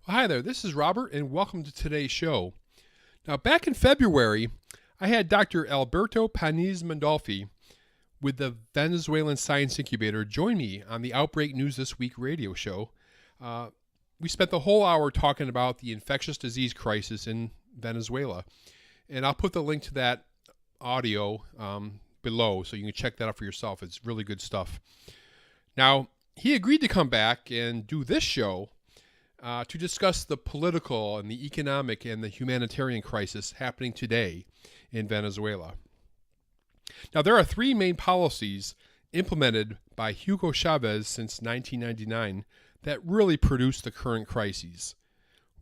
Hi there, this is Robert, and welcome to today's show. Now, back in February, I had Dr. Alberto Paniz-Mondolfi with the Venezuelan Science Incubator join me on the Outbreak News This Week radio show. We spent the whole hour talking about the infectious disease crisis in Venezuela, and I'll put the link to that audio below so you can check that out for yourself. It's really good stuff. Now, he agreed to come back and do this show to discuss the political and the economic and the humanitarian crisis happening today in Venezuela. Now, there are three main policies implemented by Hugo Chavez since 1999 that really produced the current crises: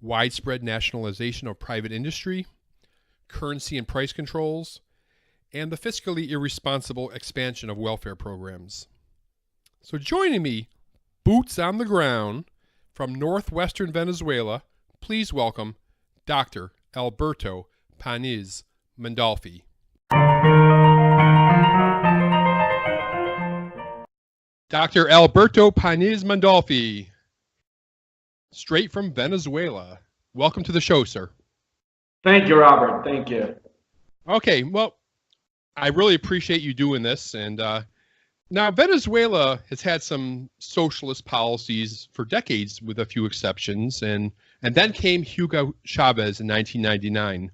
widespread nationalization of private industry, currency and price controls, and the fiscally irresponsible expansion of welfare programs. So joining me, boots on the ground, from northwestern Venezuela, please welcome Dr. Alberto Paniz-Mondolfi. Dr. Alberto Paniz-Mondolfi, straight from Venezuela. Welcome to the show, sir. Thank you, Robert. Thank you. Okay, well, I really appreciate you doing this. And now, Venezuela has had some socialist policies for decades, with a few exceptions, and then came Hugo Chavez in 1999.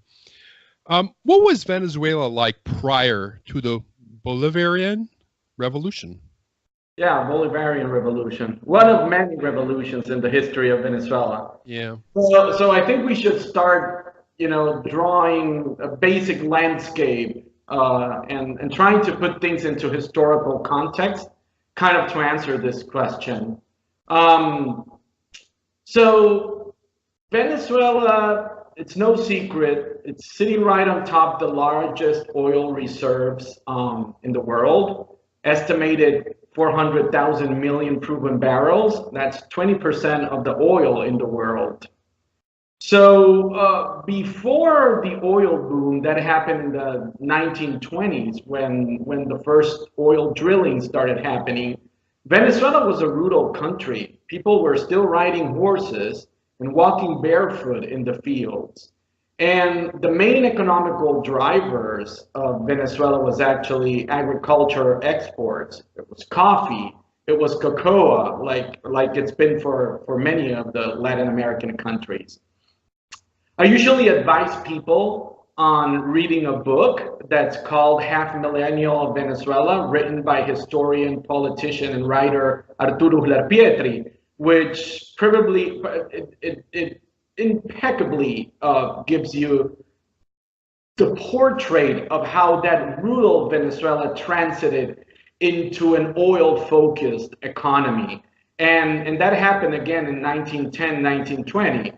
What was Venezuela like prior to the Bolivarian Revolution? Yeah, Bolivarian Revolution. One of many revolutions in the history of Venezuela. Yeah. So I think we should start, drawing a basic landscape and trying to put things into historical context, kind of to answer this question. So Venezuela, it's no secret, it's sitting right on top of the largest oil reserves in the world, estimated 400,000 million proven barrels. That's 20% of the oil in the world. So before the oil boom that happened in the 1920s, when the first oil drilling started happening, Venezuela was a rural country. People were still riding horses and walking barefoot in the fields. And the main economical drivers of Venezuela was actually agriculture exports. It was coffee, it was cocoa, like it's been for many of the Latin American countries. I usually advise people on reading a book that's called Half Millennial of Venezuela, written by historian, politician, and writer Arturo Larpietri, which probably it impeccably gives you the portrait of how that rural Venezuela transited into an oil-focused economy. And that happened again in 1910, 1920.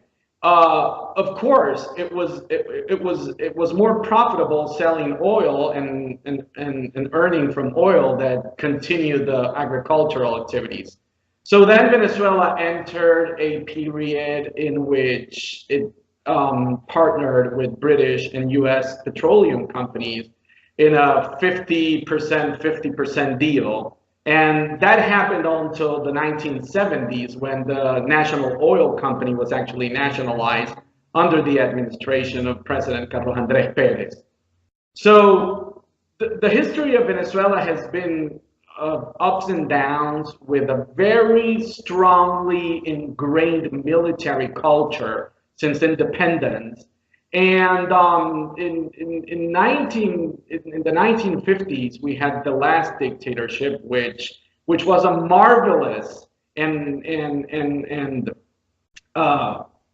Of course, it was more profitable selling oil and earning from oil that continued the agricultural activities. So then Venezuela entered a period in which it partnered with British and US petroleum companies in a 50% deal. And that happened until the 1970s, when the National Oil Company was actually nationalized under the administration of President Carlos Andrés Pérez. So the history of Venezuela has been of ups and downs, with a very strongly ingrained military culture since independence. And in the 1950s, we had the last dictatorship, which was a marvelous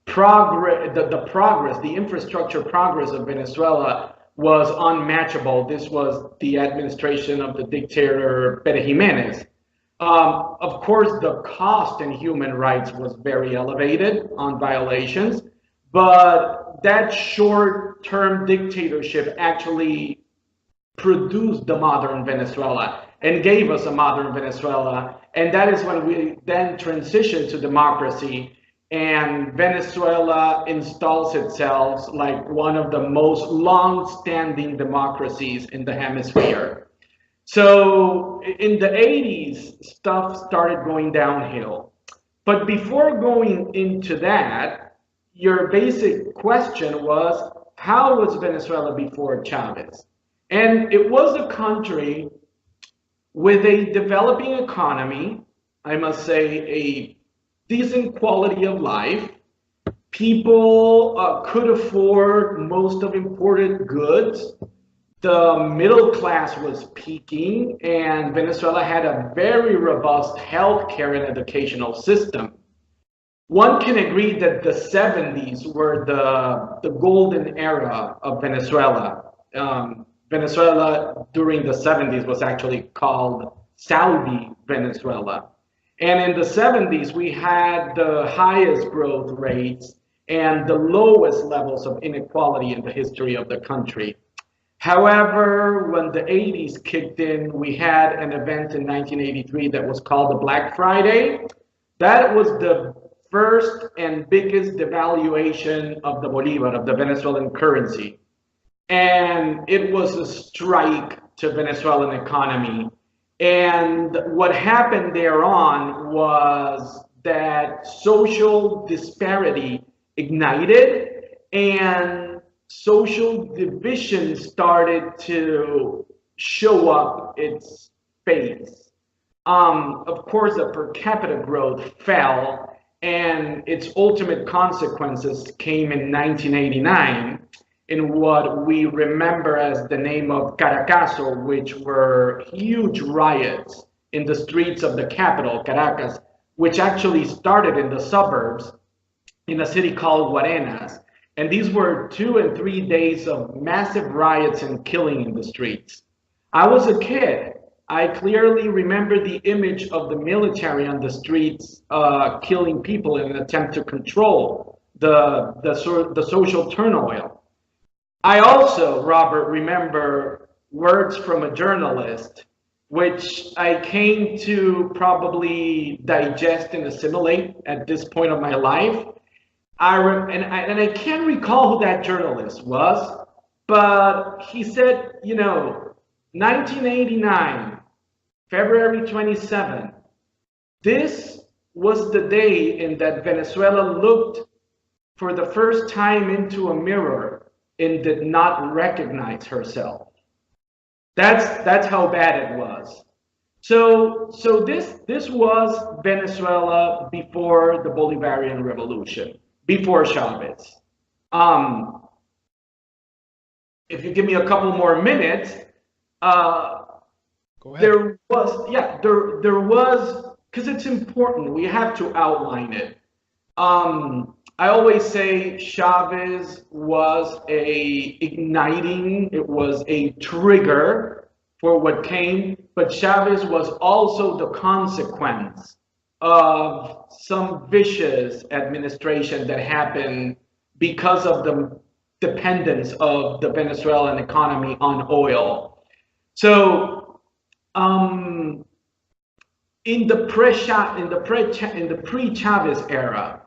progress, the infrastructure progress of Venezuela was unmatchable. This was the administration of the dictator Pérez Jiménez. Of course, the cost in human rights was very elevated on violations, but that short-term dictatorship actually produced the modern Venezuela and gave us a modern Venezuela. And that is when we then transitioned to democracy, and Venezuela installs itself like one of the most long-standing democracies in the hemisphere. So in the 80s, stuff started going downhill. But before going into that, your basic question was, how was Venezuela before Chavez? And it was a country with a developing economy, I must say a decent quality of life. People could afford most of imported goods. The middle class was peaking, and Venezuela had a very robust healthcare and educational system. One can agree that the 70s were the golden era of Venezuela. Venezuela during the 70s was actually called Saudi Venezuela. And in the 70s, we had the highest growth rates and the lowest levels of inequality in the history of the country. However, when the 80s kicked in, we had an event in 1983 that was called the Black Friday. That was the first and biggest devaluation of the Bolivar, of the Venezuelan currency. And it was a strike to Venezuelan economy. And what happened thereon was that social disparity ignited and social division started to show up its face. Of course, the per capita growth fell, and its ultimate consequences came in 1989 in what we remember as the name of Caracazo, which were huge riots in the streets of the capital, Caracas, which actually started in the suburbs in a city called Guarenas. And these were 2 and 3 days of massive riots and killing in the streets. I was a kid. I clearly remember the image of the military on the streets killing people in an attempt to control the social turmoil. I also, Robert, remember words from a journalist, which I came to probably digest and assimilate at this point of my life. I can't recall who that journalist was, but he said, 1989, February 27, this was the day in that Venezuela looked for the first time into a mirror and did not recognize herself. That's how bad it was. So this was Venezuela before the Bolivarian Revolution, before Chavez. If you give me a couple more minutes, Go ahead. there was, because it's important, we have to outline it. I always say Chavez was it was a trigger for what came, but Chavez was also the consequence of some vicious administration that happened because of the dependence of the Venezuelan economy on oil. So, in the pre-Chavez era,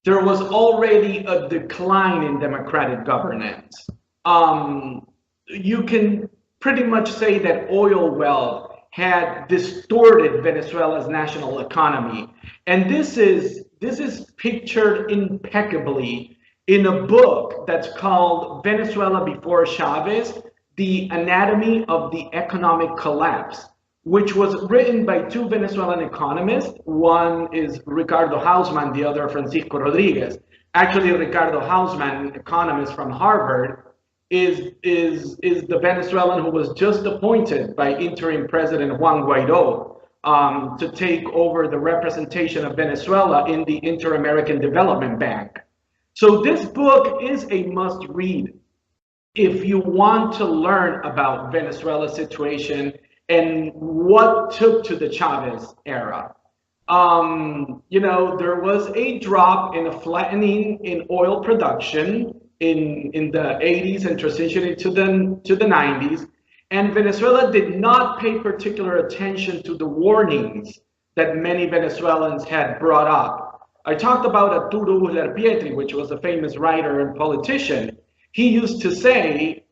there was already a decline in democratic governance. You can pretty much say that oil wealth had distorted Venezuela's national economy, and this is pictured impeccably in a book that's called Venezuela Before Chavez: The Anatomy of the Economic Collapse, which was written by 2 Venezuelan economists. One is Ricardo Hausmann, the other Francisco Rodriguez. Actually, Ricardo Hausmann, economist from Harvard, is the Venezuelan who was just appointed by interim President Juan Guaidó to take over the representation of Venezuela in the Inter-American Development Bank. So this book is a must-read if you want to learn about Venezuela's situation and what took to the Chavez era. There was a drop in a flattening in oil production in the 80s and transitioning to the 90s. And Venezuela did not pay particular attention to the warnings that many Venezuelans had brought up. I talked about Arturo Uslar Pietri, which was a famous writer and politician. He used to say,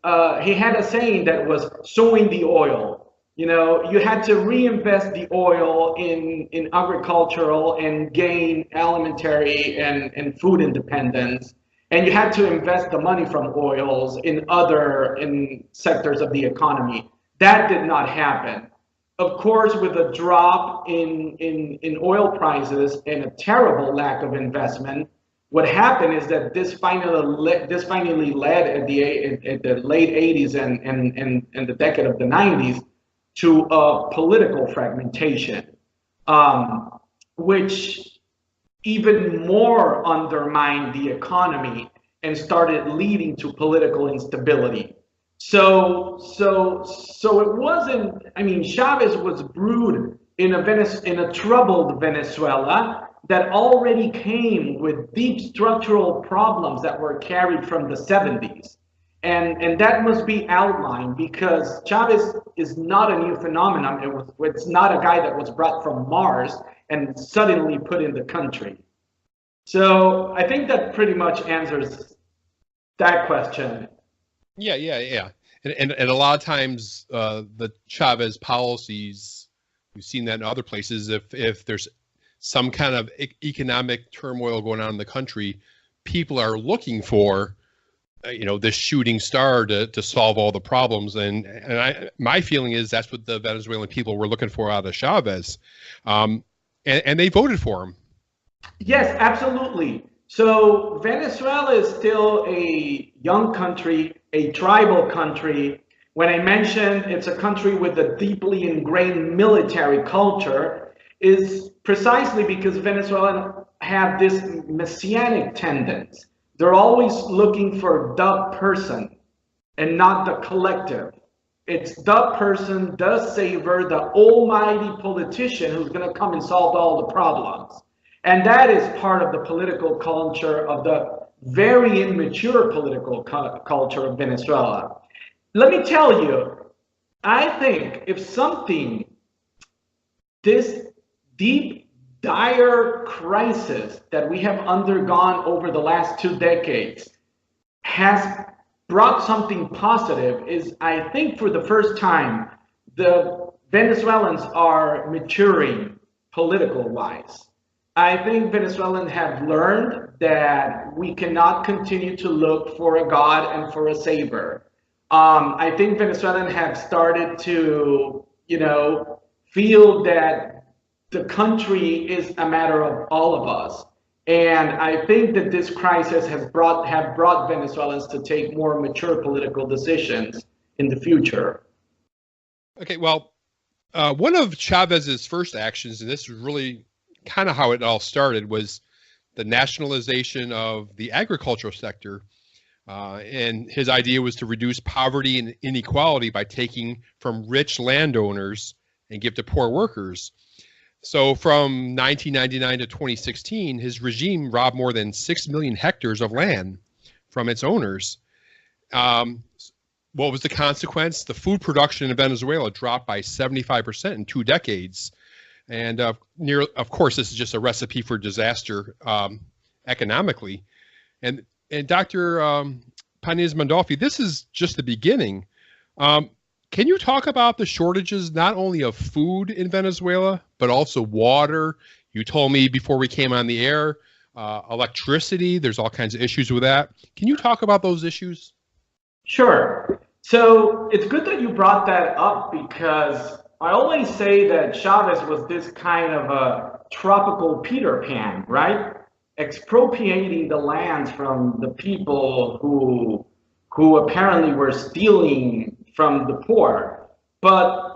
he had a saying that was sowing the oil. You had to reinvest the oil in agricultural and gain alimentary and food independence. And you had to invest the money from oils in sectors of the economy. That did not happen. Of course, with a drop in oil prices and a terrible lack of investment, what happened is that this finally led at the late 80s and the decade of the 90s to a political fragmentation, which even more undermined the economy and started leading to political instability. So it wasn't. I mean, Chavez was brewed in a troubled Venezuela that already came with deep structural problems that were carried from the 70s. And that must be outlined because Chavez is not a new phenomenon. It's not a guy that was brought from Mars and suddenly put in the country. So I think that pretty much answers that question. Yeah. And a lot of times the Chavez policies, we've seen that in other places, if there's some kind of economic turmoil going on in the country, people are looking for this shooting star to solve all the problems. And my feeling is that's what the Venezuelan people were looking for out of Chavez. And they voted for him. Yes, absolutely. So Venezuela is still a young country, a tribal country. When I mentioned it's a country with a deeply ingrained military culture, is precisely because Venezuelans have this messianic tendency. They're always looking for the person and not the collective. It's the person, the savior, the almighty politician who's going to come and solve all the problems. And that is part of the political culture of the very immature political culture of Venezuela. Let me tell you, I think if something, this deep, dire crisis that we have undergone over the last 2 decades has brought something positive is I think for the first time, the Venezuelans are maturing political wise. I think Venezuelans have learned that we cannot continue to look for a God and for a savior. I think Venezuelans have started to, feel that the country is a matter of all of us. And I think that this crisis have brought Venezuelans to take more mature political decisions in the future. Okay, well, one of Chavez's first actions, and this is really kind of how it all started, was the nationalization of the agricultural sector. And his idea was to reduce poverty and inequality by taking from rich landowners and give to poor workers. So from 1999 to 2016, his regime robbed more than 6 million hectares of land from its owners. What was the consequence? The food production in Venezuela dropped by 75% in 2 decades. And of course, this is just a recipe for disaster economically. And Dr. Paniz-Mondolfi, this is just the beginning. Can you talk about the shortages not only of food in Venezuela, but also water? You told me before we came on the air, electricity, there's all kinds of issues with that. Can you talk about those issues? Sure. So it's good that you brought that up because I always say that Chavez was this kind of a tropical Peter Pan, right? Expropriating the lands from the people who apparently were stealing from the poor. But,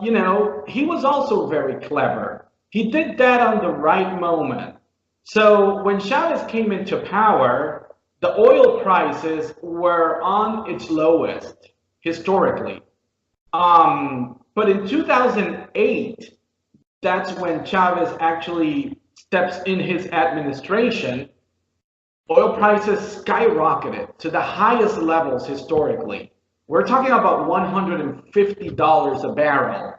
he was also very clever. He did that on the right moment. So when Chavez came into power, the oil prices were on its lowest historically. But in 2008, that's when Chavez actually steps in his administration. Oil prices skyrocketed to the highest levels historically. We're talking about $150 a barrel.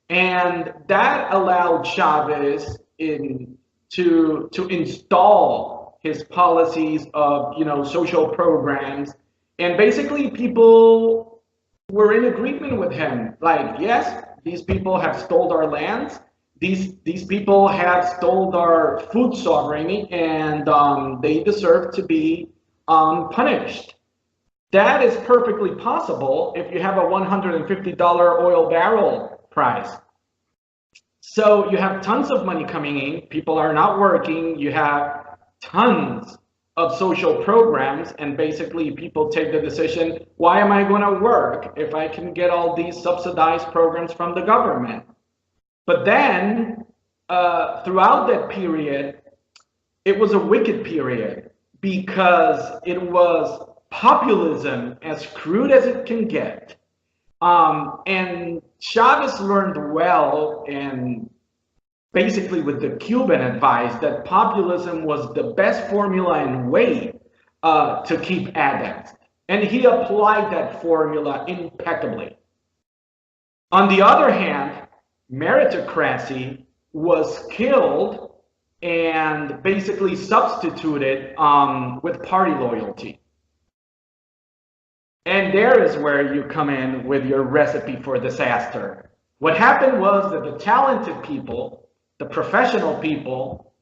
And that allowed Chavez to install his policies of, social programs. And basically people were in agreement with him. Like, yes, These people have stole our lands. These people have stole our food sovereignty, and they deserve to be punished. That is perfectly possible if you have a $150 oil barrel price. So you have tons of money coming in, people are not working, you have tons of social programs, and basically people take the decision, why am I going to work if I can get all these subsidized programs from the government? But then throughout that period, it was a wicked period because it was populism as crude as it can get. And Chavez learned well, and basically with the Cuban advice, that populism was the best formula and way to keep adepts. And he applied that formula impeccably. On the other hand, meritocracy was killed and basically substituted with party loyalty. And there is where you come in with your recipe for disaster. What happened was that the talented people, the professional people,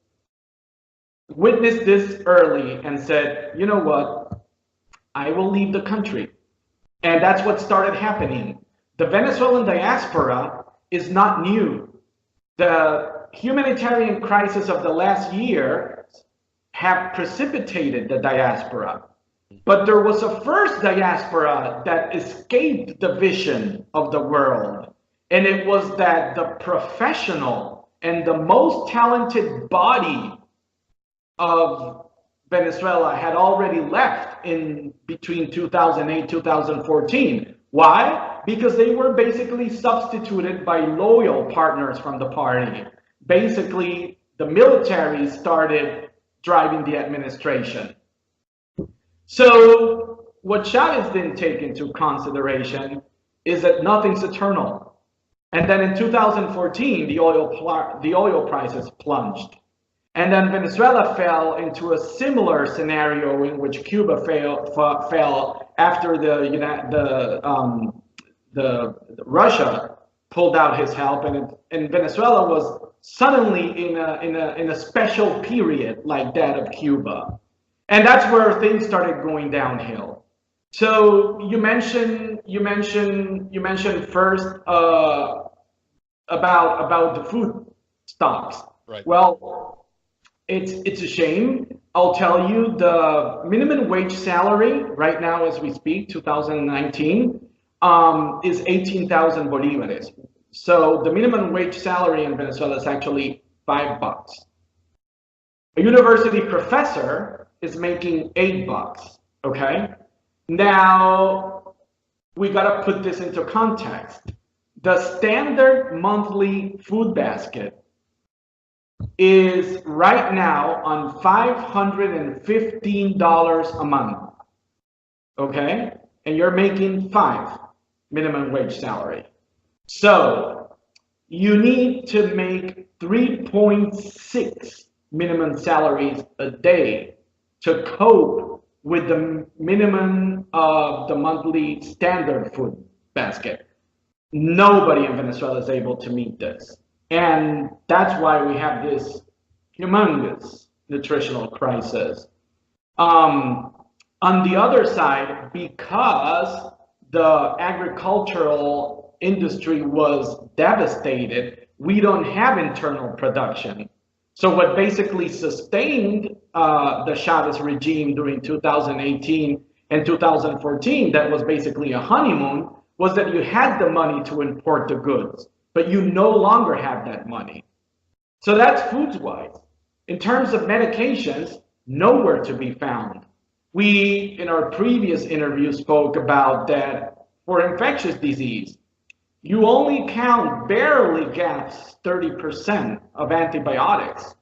witnessed this early and said, you know what, I will leave the country. And that's what started happening. The Venezuelan diaspora is not new. The humanitarian crisis of the last year have precipitated the diaspora. But there was a first diaspora that escaped the vision of the world. And it was that the professional and the most talented body of Venezuela had already left in between 2008, 2014. Why? Because they were basically substituted by loyal partners from the party. Basically, the military started driving the administration. So what Chavez didn't take into consideration is that nothing's eternal. And then in 2014, the oil prices plunged. And then Venezuela fell into a similar scenario in which Cuba fell after the Russia pulled out his help, and Venezuela was suddenly in a special period like that of Cuba. And that's where things started going downhill. So you mentioned first about the food stocks. Right. Well, it's a shame. I'll tell you, the minimum wage salary right now, as we speak, 2019, is 18,000 bolivares. So the minimum wage salary in Venezuela is actually $5. A university professor is making $8, okay? Now, we gotta put this into context. The standard monthly food basket is right now on $515 a month, okay? And you're making $5 minimum wage salary. So you need to make 3.6 minimum salaries a day to cope with the minimum of the monthly standard food basket. Nobody in Venezuela is able to meet this. And that's why we have this humongous nutritional crisis. On the other side, because the agricultural industry was devastated, we don't have internal production. So what basically sustained the Chavez regime during 2018 and 2014, that was basically a honeymoon, was that you had the money to import the goods, but you no longer have that money. So that's foods-wise. In terms of medications, nowhere to be found. We, in our previous interview, spoke about that for infectious disease, you only count barely gaps 30% of antibiotics.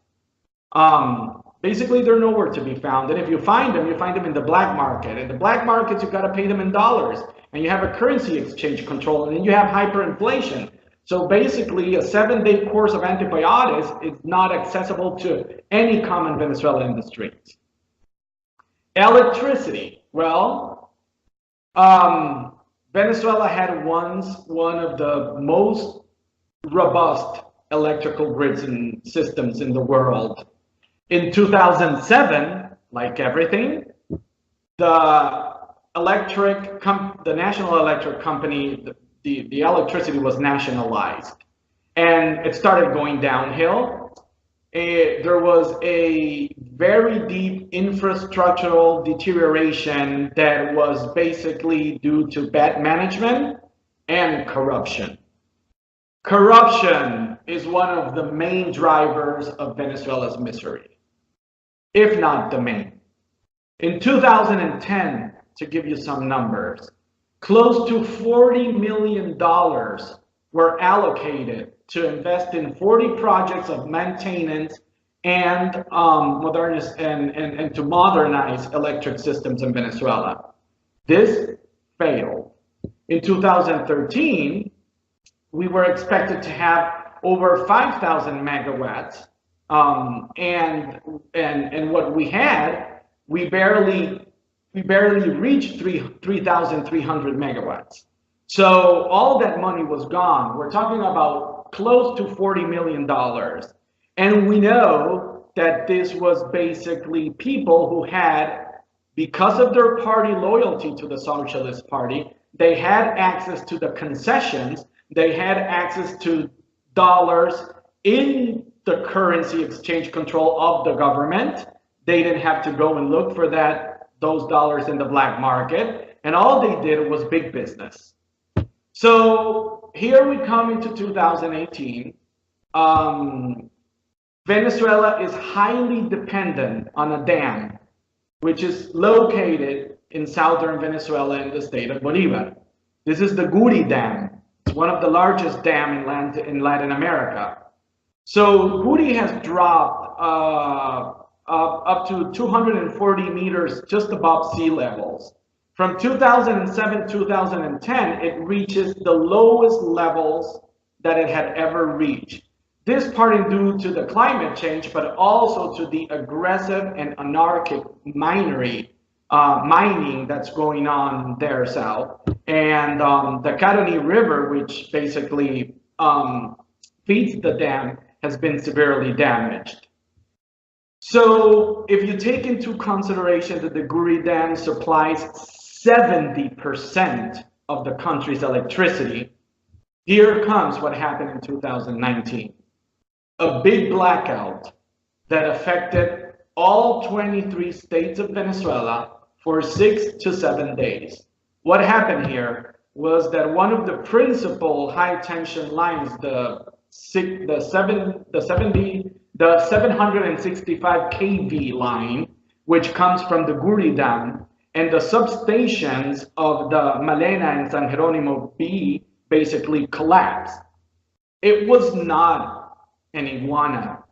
Basically, they're nowhere to be found. And if you find them in the black market. In the black markets, you've got to pay them in dollars. And you have a currency exchange control. And then you have hyperinflation. So basically, a 7-day course of antibiotics is not accessible to any common Venezuelan in the streets. Electricity. Well, Venezuela had once one of the most robust electrical grids and systems in the world. In 2007, like everything, the National Electric Company, the electricity was nationalized, and it started going downhill. There was a very deep infrastructural deterioration that was basically due to bad management and corruption. Corruption is one of the main drivers of Venezuela's misery, if not the main. In 2010, to give you some numbers, close to $40 million were allocated to invest in 40 projects of maintenance and to modernize electric systems in Venezuela. This failed. In 2013, we were expected to have over 5,000 megawatts, and what we had, we barely reached 3,300 megawatts. So all that money was gone. We're talking about close to $40 million. And we know that this was basically people who had, because of their party loyalty to the Socialist Party, they had access to the concessions, they had access to dollars in the currency exchange control of the government. They didn't have to go and look for those dollars in the black market, and all they did was big business. So here we come into 2018. Venezuela is highly dependent on a dam, which is located in southern Venezuela in the state of Bolivar. This is the Guri Dam. It's one of the largest dams in Latin America. So Guri has dropped up to 240 meters just above sea levels. From 2007 to 2010, it reaches the lowest levels that it had ever reached. This partly due to the climate change, but also to the aggressive and anarchic mining that's going on there south. And the Caroni River, which basically feeds the dam, has been severely damaged. So if you take into consideration that the Guri Dam supplies 70% of the country's electricity, here comes what happened in 2019. A big blackout that affected all 23 states of Venezuela for 6 to 7 days. What happened here was that one of the principal high tension lines, the 765 kV line, which comes from the Guri Dam, and the substations of the Malena and San Jeronimo B basically collapsed. It was not an iguana,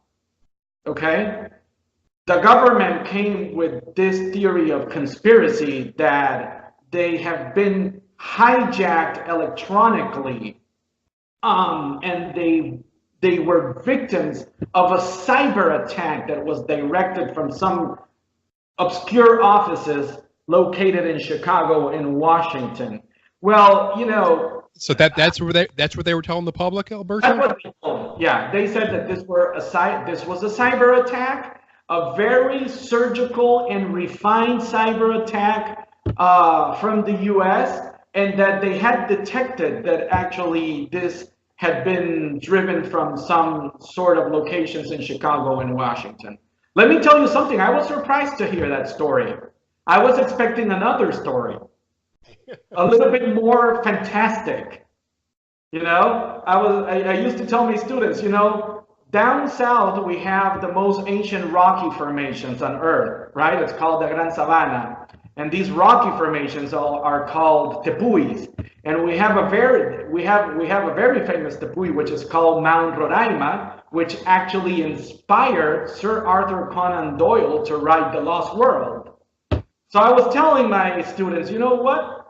okay? The government came with this theory of conspiracy that they have been hijacked electronically, and they were victims of a cyber attack that was directed from some obscure offices located in Chicago and Washington. Well, you know. So that's what they were telling the public, Alberto? That's what they told. Yeah, they said that this was a cyber attack, a very surgical and refined cyber attack from the U.S., and that they had detected that actually this had been driven from some sort of locations in Chicago and Washington. Let me tell you something. I was surprised to hear that story. I was expecting another story, a little bit more fantastic. You know, I used to tell my students, you know, down south we have the most ancient rocky formations on Earth, right? It's called the Gran Sabana, and these rocky formations are called tepuis. And we have a very famous tepui, which is called Mount Roraima, which actually inspired Sir Arthur Conan Doyle to write The Lost World. So I was telling my students, you know what?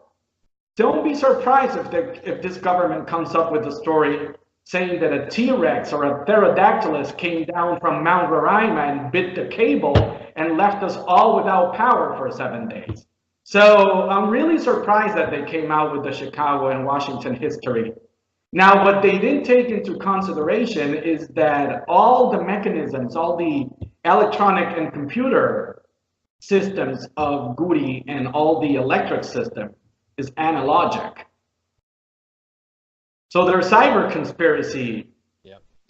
Don't be surprised if this government comes up with a story saying that a T-Rex or a pterodactylus came down from Mount Roraima and bit the cable and left us all without power for 7 days. So I'm really surprised that they came out with the Chicago and Washington history. Now, what they didn't take into consideration is that all the mechanisms, all the electronic and computer systems of GURI and all the electric system is analogic. So their cyber conspiracy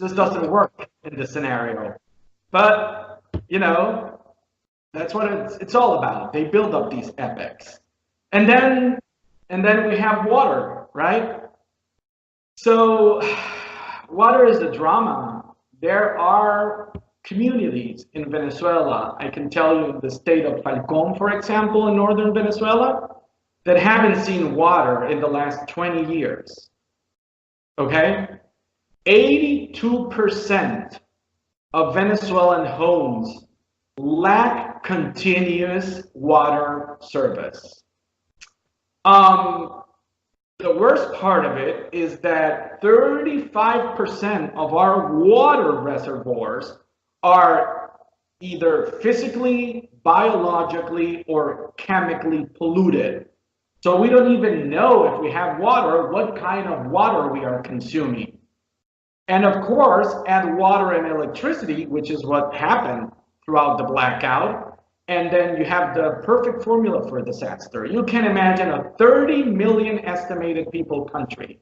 just doesn't work in this scenario. But, you know, that's what it's all about. They build up these epics. And then we have water, right? So water is a drama. There are communities in Venezuela, I can tell you in the state of Falcón, for example, in northern Venezuela, that haven't seen water in the last 20 years. Okay? 82% of Venezuelan homes lack continuous water service. The worst part of it is that 35% of our water reservoirs are either physically, biologically, or chemically polluted. So we don't even know if we have water, what kind of water we are consuming. And of course, add water and electricity, which is what happened throughout the blackout. And then you have the perfect formula for disaster. You can imagine a 30 million estimated people country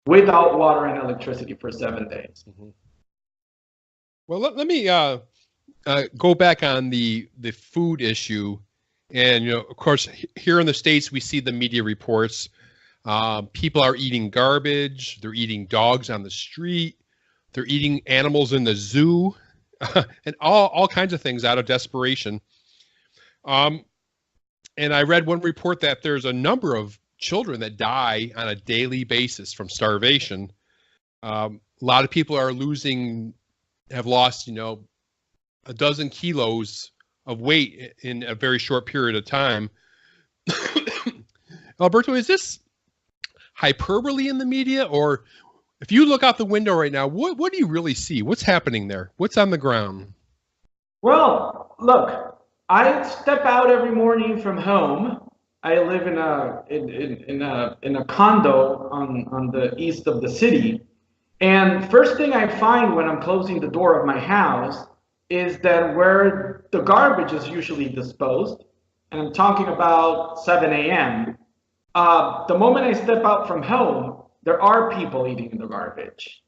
without water and electricity for 7 days. Mm-hmm. Well, let me go back on the food issue. And, you know, of course, here in the States, we see the media reports. People are eating garbage. They're eating dogs on the street. They're eating animals in the zoo and all kinds of things out of desperation. And I read one report that there's a number of children that die on a daily basis from starvation. A lot of people have lost, you know, a dozen kilos of weight in a very short period of time. Alberto, is this hyperbole in the media, or if you look out the window right now, what do you really see? What's happening there? What's on the ground? Well, look, I step out every morning from home. I live in a condo on the east of the city, and first thing I find when I'm closing the door of my house is that where the garbage is usually disposed, and I'm talking about 7 a.m., the moment I step out from home, there are people eating the garbage.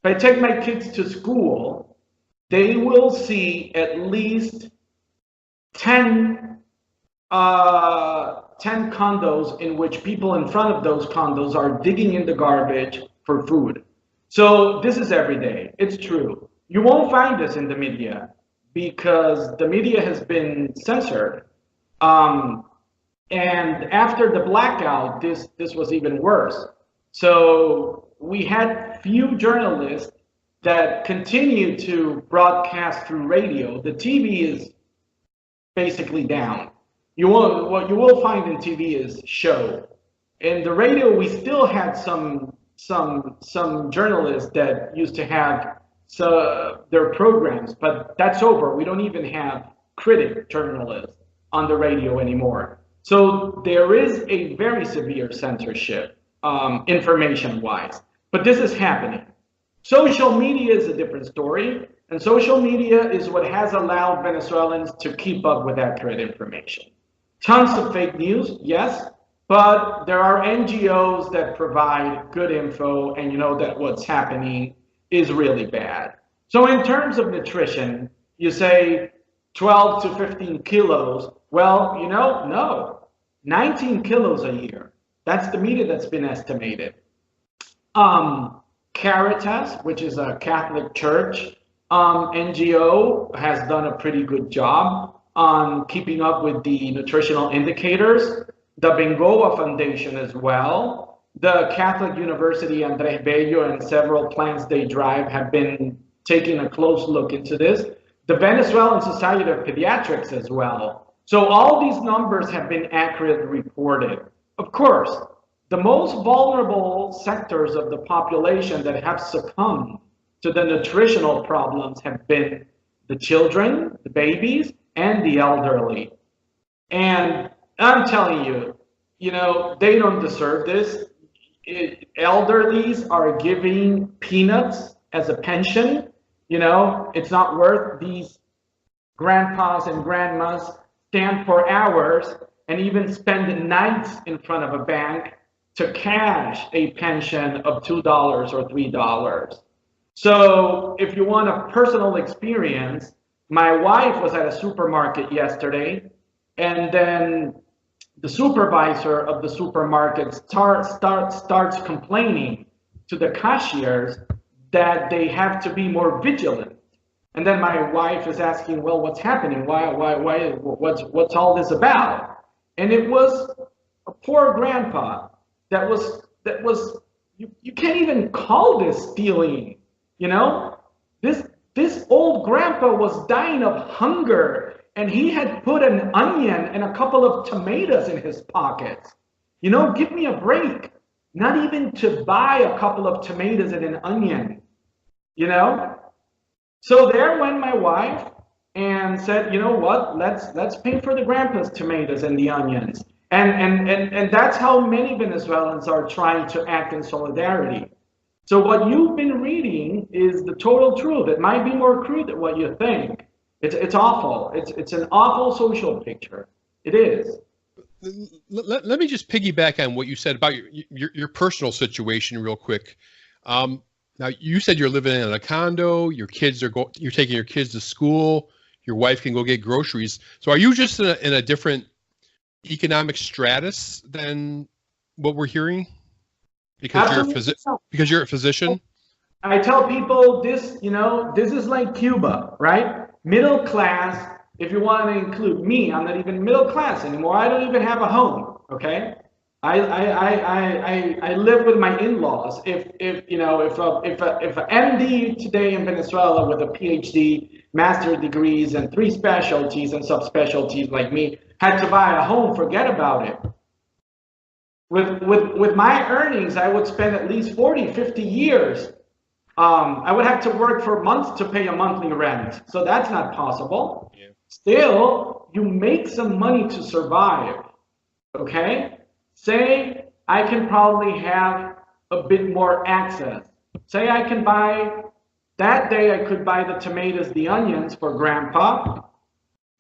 If I take my kids to school, they will see at least 10 condos in which people in front of those condos are digging in the garbage for food. So this is every day. It's true. You won't find this in the media because the media has been censored. And after the blackout, this was even worse. So we had few journalists that continue to broadcast through radio. The TV is basically down. What you will find in TV is show. In the radio, we still had some journalists that used to have their programs, but that's over. We don't even have critic journalists on the radio anymore. So there is a very severe censorship, information-wise, but this is happening. Social media is a different story, and social media is what has allowed Venezuelans to keep up with accurate information. Tons of fake news, yes, but there are NGOs that provide good info, and you know that what's happening is really bad. So in terms of nutrition, you say 12 to 15 kilos. Well, you know, no, 19 kilos a year. That's the media that's been estimated. Caritas, which is a Catholic church NGO, has done a pretty good job on keeping up with the nutritional indicators. The Bengoa Foundation as well. The Catholic University Andrés Bello and several plans they drive have been taking a close look into this. The Venezuelan Society of Pediatrics as well. So all these numbers have been accurately reported. Of course, the most vulnerable sectors of the population that have succumbed to the nutritional problems have been the children, the babies, and the elderly. And I'm telling you, you know, they don't deserve this. elderlies are giving peanuts as a pension. You know, it's not worth these grandpas and grandmas stand for hours and even spend nights in front of a bank to cash a pension of $2 or $3. So if you want a personal experience, my wife was at a supermarket yesterday, and then the supervisor of the supermarket starts complaining to the cashiers that they have to be more vigilant. And then my wife is asking, well, what's happening? What's all this about? And it was a poor grandpa that was you can't even call this stealing, you know? This old grandpa was dying of hunger, and he had put an onion and a couple of tomatoes in his pockets. You know, give me a break. Not even to buy a couple of tomatoes and an onion, you know? So there went my wife and said, you know what, let's pay for the grandpa's tomatoes and the onions. And that's how many Venezuelans are trying to act in solidarity. So what you've been reading is the total truth. It might be more crude than what you think. It's awful. It's an awful social picture. It is. Let me just piggyback on what you said about your personal situation real quick. Now, you said you're living in a condo. Your kids you're taking your kids to school. Your wife can go get groceries. So are you just in a different economic stratus than what we're hearing? Because you're a physician? I tell people this, you know, this is like Cuba, right? Middle class. If you want to include me, I'm not even middle class anymore. I don't even have a home, okay? I live with my in-laws. If an MD today in Venezuela with a PhD, master's degrees, and 3 specialties and subspecialties like me had to buy a home, forget about it. With my earnings, I would spend at least 40, 50 years. I would have to work for months to pay a monthly rent. So that's not possible. Yeah. Still, you make some money to survive, okay? Say I can probably have a bit more access. Say I can buy, that day I could buy the tomatoes, the onions for grandpa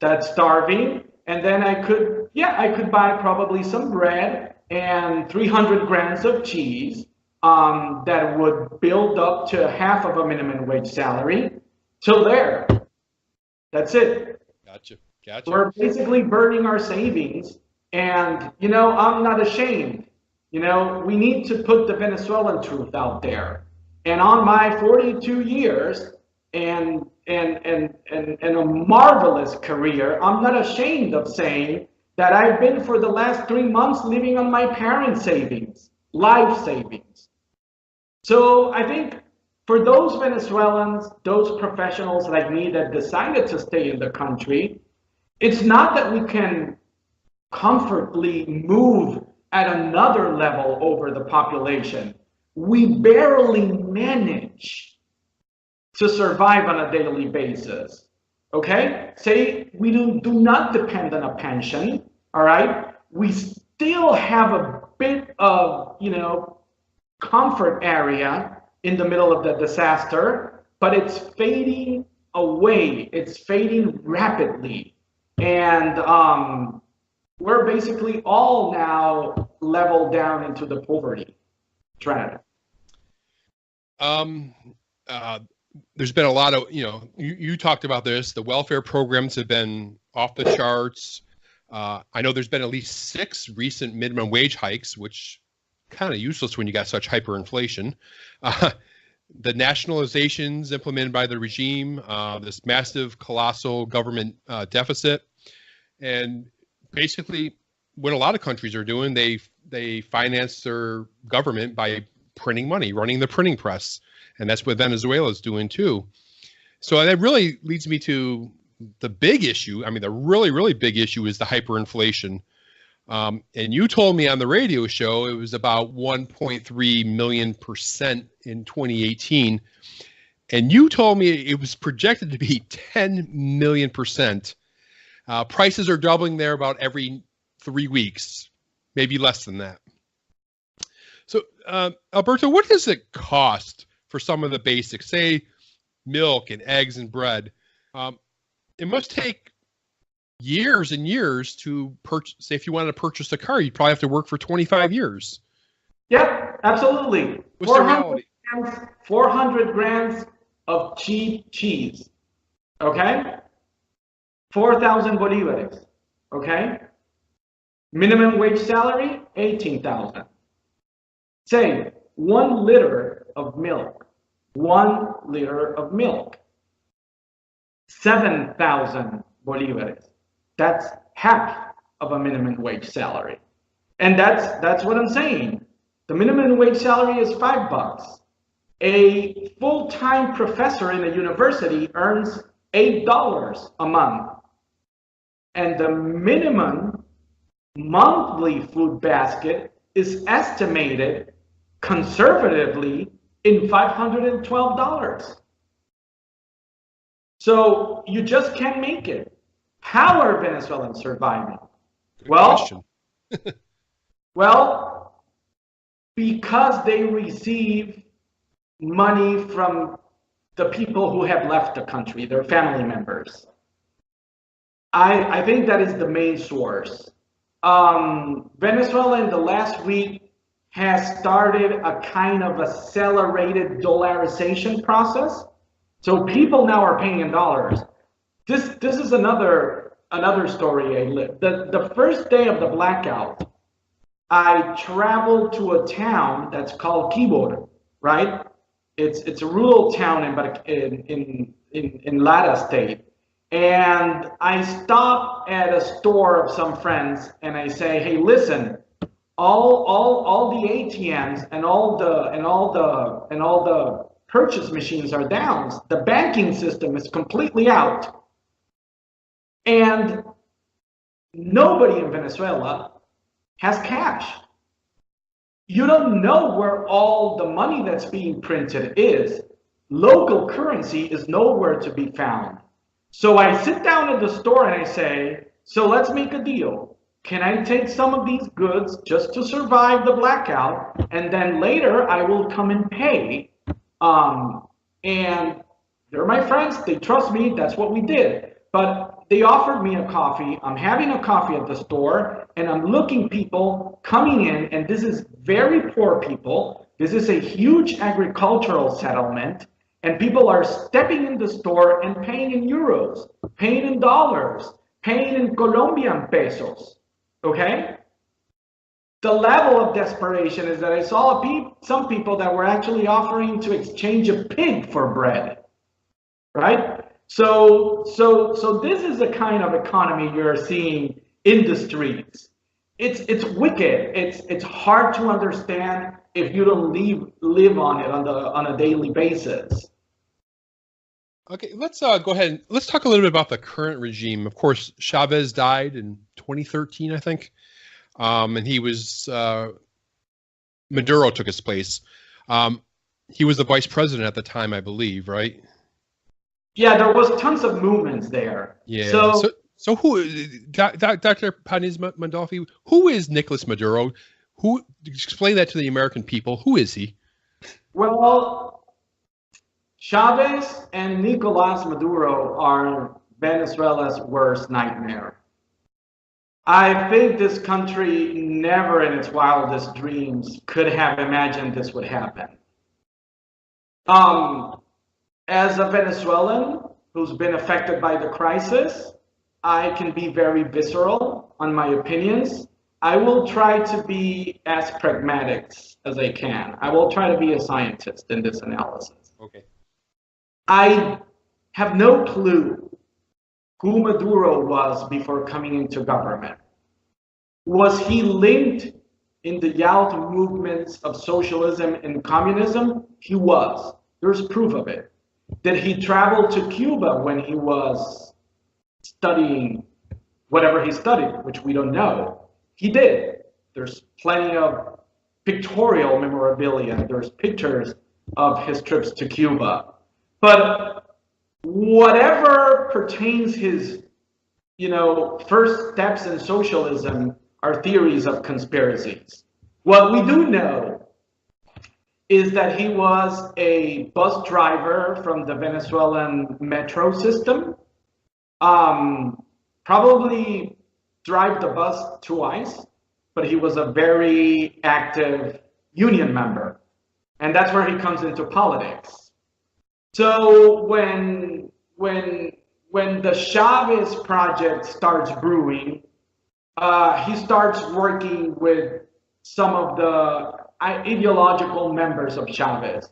that's starving. And then I could buy probably some bread and 300 grams of cheese that would build up to half of a minimum wage salary. Till there. That's it. Gotcha. We're basically burning our savings. And, you know, I'm not ashamed. You know, we need to put the Venezuelan truth out there. And on my 42 years and a marvelous career, I'm not ashamed of saying that I've been for the last 3 months living on my parents' savings, life savings. So I think for those Venezuelans, those professionals like me that decided to stay in the country, it's not that we can comfortably move at another level over the population. We barely manage to survive on a daily basis. Okay? Say we do not depend on a pension, all right? We still have a bit of, you know, comfort area in the middle of the disaster, but it's fading away. It's fading rapidly. And we're basically all now leveled down into the poverty trend. There's been a lot of, you know, you talked about this. The welfare programs have been off the charts. I know there's been at least 6 recent minimum wage hikes, which kind of useless when you got such hyperinflation. The nationalizations implemented by the regime, this massive, colossal government deficit, and basically what a lot of countries are doing, they finance their government by printing money, running the printing press, and that's what Venezuela is doing too. So that really leads me to the big issue. I mean, the really, really big issue is the hyperinflation. And you told me on the radio show it was about 1.3 million% in 2018. And you told me it was projected to be 10 million%. Prices are doubling there about every 3 weeks, maybe less than that. So, Alberto, what does it cost for some of the basics, say milk and eggs and bread? It must take years and years to purchase. Say, if you wanted to purchase a car, you'd probably have to work for 25 years. Yeah, absolutely. What's the reality? 400 grams of cheap cheese. Okay? 4,000 bolivares. Okay? Minimum wage salary, 18,000. Say 1 liter of milk. 1 liter of milk. 7,000 bolivares. That's half of a minimum wage salary. And that's what I'm saying. The minimum wage salary is $5. A full-time professor in a university earns $8 a month. And the minimum monthly food basket is estimated conservatively in $512. So you just can't make it. How are Venezuelans surviving? Well, because they receive money from the people who have left the country, their family members. I think that is the main source. Venezuela in the last week has started a kind of accelerated dollarization process. So people now are paying in dollars. This is another story I lived. The first day of the blackout, I traveled to a town that's called Quibor, right? It's a rural town in Lara state. And I stop at a store of some friends and I say, hey, listen, all the ATMs and all the purchase machines are down. The banking system is completely out. And nobody in Venezuela has cash. You don't know where all the money that's being printed is. Local currency is nowhere to be found. So I sit down at the store and I say, so let's make a deal. Can I take some of these goods just to survive the blackout? And then later I will come and pay. And they're my friends. They trust me. That's what we did. But they offered me a coffee. I'm having a coffee at the store and I'm looking people coming in, and this is very poor people. This is a huge agricultural settlement, and people are stepping in the store and paying in euros, paying in dollars, paying in Colombian pesos, okay? The level of desperation is that I saw some people that were actually offering to exchange a pig for bread, right? So this is the kind of economy you're seeing in the streets. It's wicked. It's hard to understand if you don't live on it on a daily basis. Okay, let's go ahead and let's talk a little bit about the current regime. Of course, Chavez died in 2013, I think, and he was Maduro took his place. He was the vice president at the time, I believe, right? Yeah, there was tons of movements there. Yeah. So who, Dr. Paniz-Mondolfi, who is Nicolas Maduro? Who, explain that to the American people. Who is he? Well, Chavez and Nicolás Maduro are Venezuela's worst nightmare. I think this country never in its wildest dreams could have imagined this would happen. As a Venezuelan who's been affected by the crisis, I can be very visceral on my opinions. I will try to be as pragmatic as I can. I will try to be a scientist in this analysis. Okay. I have no clue who Maduro was before coming into government. Was he linked in the Yalta movements of socialism and communism? He was. There's proof of it. Did he travel to Cuba when he was studying whatever he studied, which we don't know? He did. There's plenty of pictorial memorabilia. There's pictures of his trips to Cuba. But whatever pertains his, first steps in socialism are theories of conspiracies. What we do know is that he was a bus driver from the Venezuelan metro system. Probably drive the bus twice, but he was a very active union member. And that's where he comes into politics. So when the Chavez project starts brewing, he starts working with some of the ideological members of Chavez.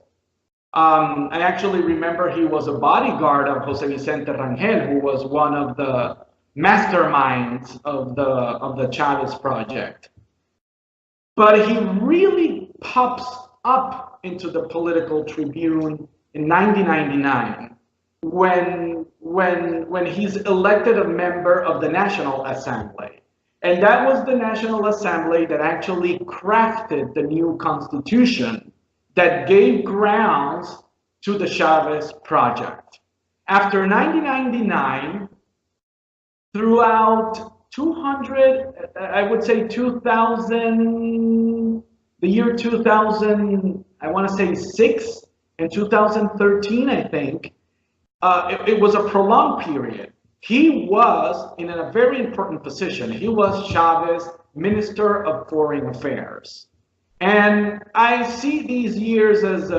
I actually remember he was a bodyguard of Jose Vicente Rangel, who was one of the masterminds of the Chavez project. But he really pops up into the political tribune in 1999 when he's elected a member of the National Assembly. And that was the National Assembly that actually crafted the new constitution that gave grounds to the Chavez project. After 1999, throughout 200, I would say 2000, the year 2000, I want to say 6 and 2013, I think, it was a prolonged period. He was in a very important position. He was Chavez's Minister of Foreign Affairs. And I see these years as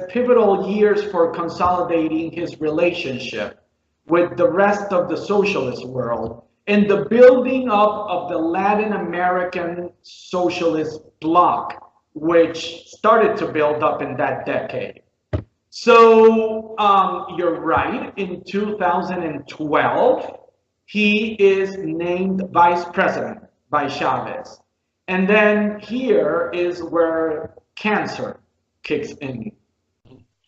pivotal years for consolidating his relationship with the rest of the socialist world and the building up of the Latin American socialist bloc, which started to build up in that decade. So you're right, in 2012, he is named vice president by Chavez. And then here is where cancer kicks in.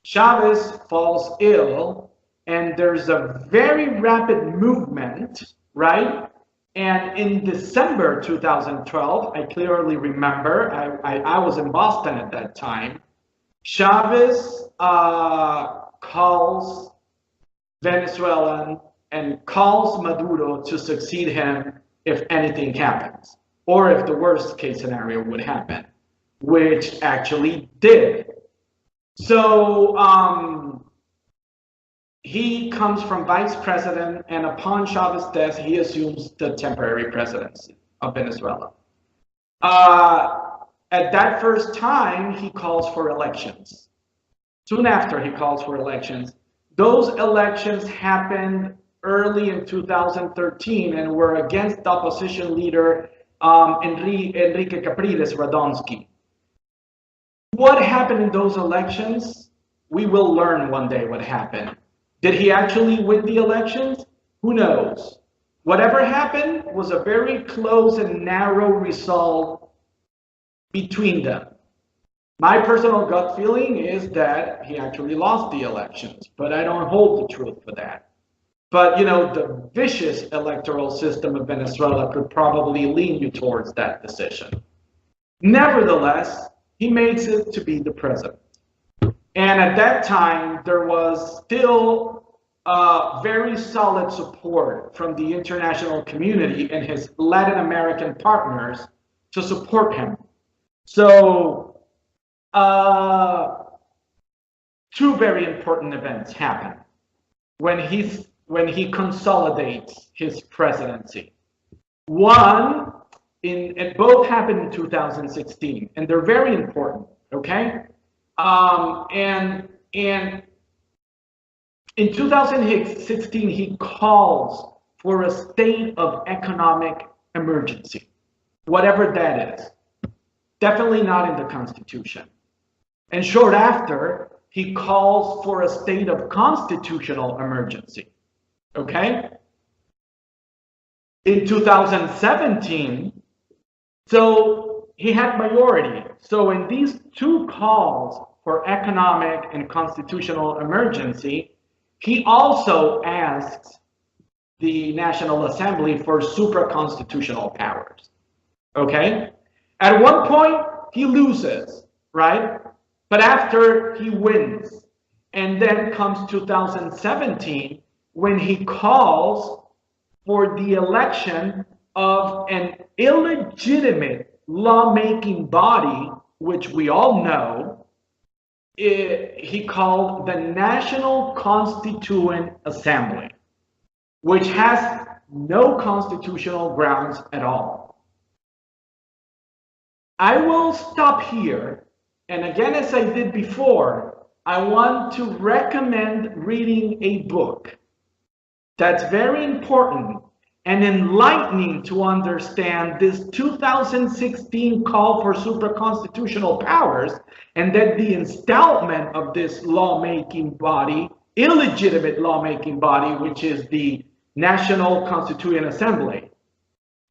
Chavez falls ill, and there's a very rapid movement, right? And in December 2012, I clearly remember, I was in Boston at that time, Chavez calls Venezuelan and calls Maduro to succeed him if anything happens, or if the worst case scenario would happen, which actually did. So he comes from vice president, and upon Chavez's death, he assumes the temporary presidency of Venezuela. At that first time, he calls for elections. Soon after he calls for elections, those elections happened early in 2013 and were against the opposition leader Enrique Capriles Radonsky. What happened in those elections? We will learn one day what happened. Did he actually win the elections? Who knows? Whatever happened was a very close and narrow result between them. My personal gut feeling is that he actually lost the elections, but I don't hold the truth for that. But, you know, the vicious electoral system of Venezuela could probably lean you towards that decision. Nevertheless, he makes it to be the president. And at that time, there was still very solid support from the international community and his Latin American partners to support him. So, two very important events happen when he consolidates his presidency. One, and both happened in 2016, and they're very important, okay? And in 2016, he calls for a state of economic emergency, whatever that is. Definitely not in the Constitution. And short after, he calls for a state of constitutional emergency, okay? In 2017, so he had majority. So in these two calls for economic and constitutional emergency, he also asks the National Assembly for supra-constitutional powers, okay? At one point, he loses, right? But after, he wins. And then comes 2017, when he calls for the election of an illegitimate lawmaking body, which we all know he called the National Constituent Assembly, which has no constitutional grounds at all. I will stop here, and again, as I did before, I want to recommend reading a book that's very important and enlightening to understand this 2016 call for supraconstitutional powers, and that the installment of this lawmaking body, illegitimate lawmaking body, which is the National Constituent Assembly.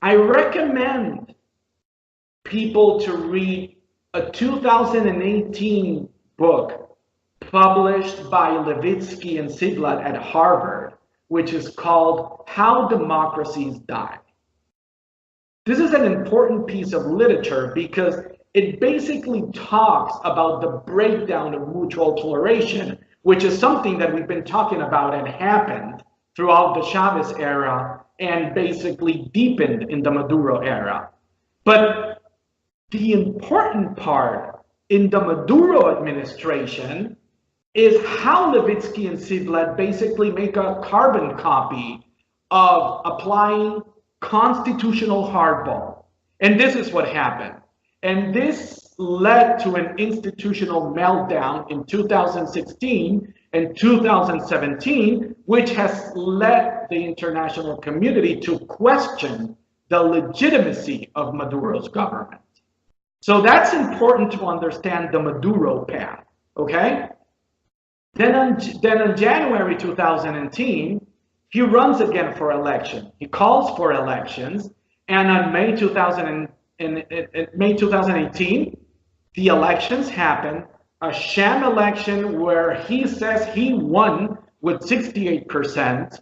I recommend people to read a 2018 book published by Levitsky and Ziblatt at Harvard, which is called How Democracies Die. This is an important piece of literature because it basically talks about the breakdown of mutual toleration, which is something that we've been talking about and happened throughout the Chavez era and basically deepened in the Maduro era. But the important part in the Maduro administration is how Levitsky and Ziblatt basically make a carbon copy of applying constitutional hardball. And this is what happened. And this led to an institutional meltdown in 2016 and 2017, which has led the international community to question the legitimacy of Maduro's government. So that's important to understand the Maduro path, okay? Then on January 2010, he runs again for election. He calls for elections, and on May 2018, the elections happen, a sham election where he says he won with 68%.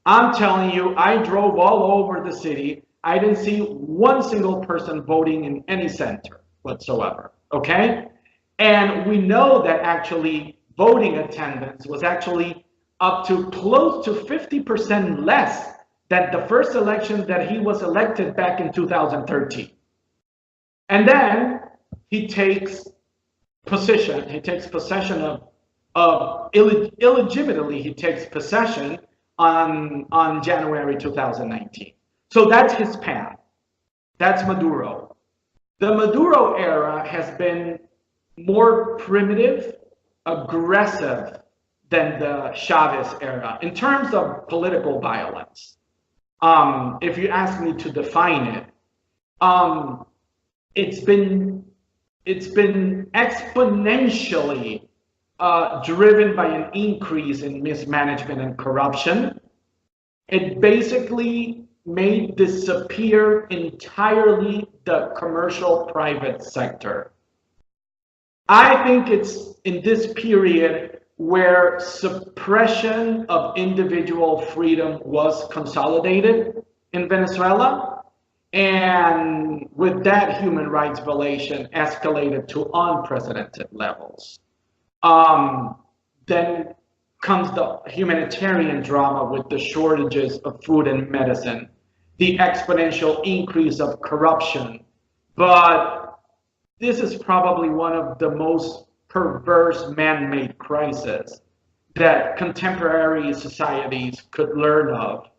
I'm telling you, I drove all over the city. I didn't see one single person voting in any center whatsoever, okay? And we know that actually voting attendance was actually up to close to 50% less than the first election that he was elected back in 2013. And then he takes possession of illegitimately, he takes possession on January 2019. So that's his path. That's Maduro. The Maduro era has been more primitive, aggressive than the Chavez era in terms of political violence. If you ask me to define it, it's been exponentially driven by an increase in mismanagement and corruption. It basically made disappear entirely the commercial private sector. I think it's in this period where suppression of individual freedom was consolidated in Venezuela, and with that, human rights violation escalated to unprecedented levels. Then comes the humanitarian drama with the shortages of food and medicine, the exponential increase of corruption. But this is probably one of the most perverse man-made crises that contemporary societies could learn of.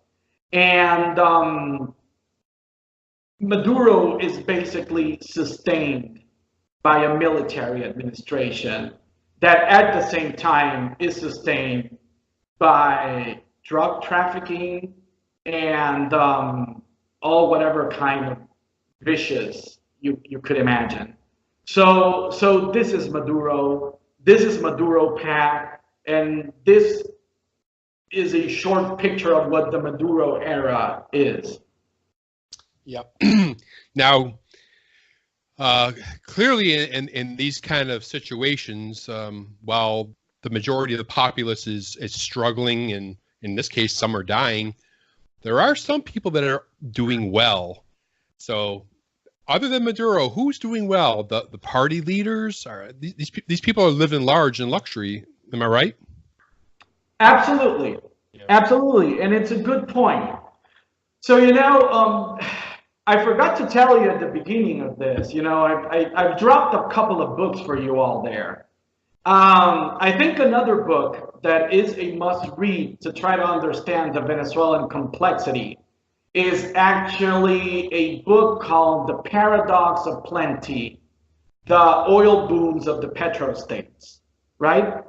And Maduro is basically sustained by a military administration that at the same time is sustained by drug trafficking and all whatever kind of vicious you could imagine. So this is Maduro path, and this is a short picture of what the Maduro era is. Yep. Now, clearly in these kind of situations, while the majority of the populace is struggling, and in this case, some are dying, there are some people that are doing well. So other than Maduro, who's doing well? The party leaders? These people are living large in luxury. Am I right? Absolutely. Yeah. Absolutely. And it's a good point. So, I forgot to tell you at the beginning of this, I've dropped a couple of books for you all there. I think another book that is a must read to try to understand the Venezuelan complexity is actually a book called The Paradox of Plenty, the oil booms of the petrostates, right?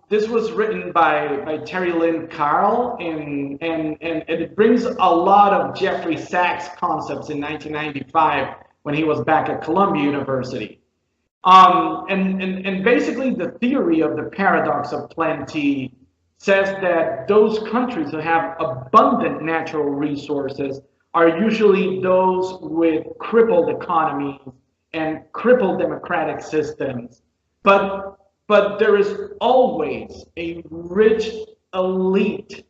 This was written by Terry Lynn Carl, and it brings a lot of Jeffrey Sachs concepts in 1995 when he was back at Columbia University. And basically the theory of the paradox of plenty says that those countries that have abundant natural resources are usually those with crippled economies and crippled democratic systems. But there is always a rich elite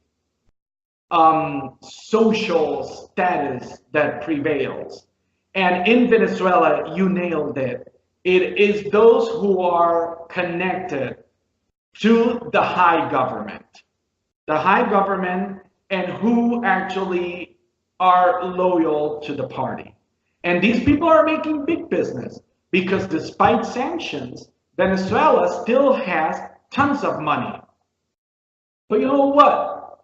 social status that prevails. And in Venezuela, you nailed it. It is those who are connected to the high government, and who actually are loyal to the party. And these people are making big business because despite sanctions, Venezuela still has tons of money. But you know what?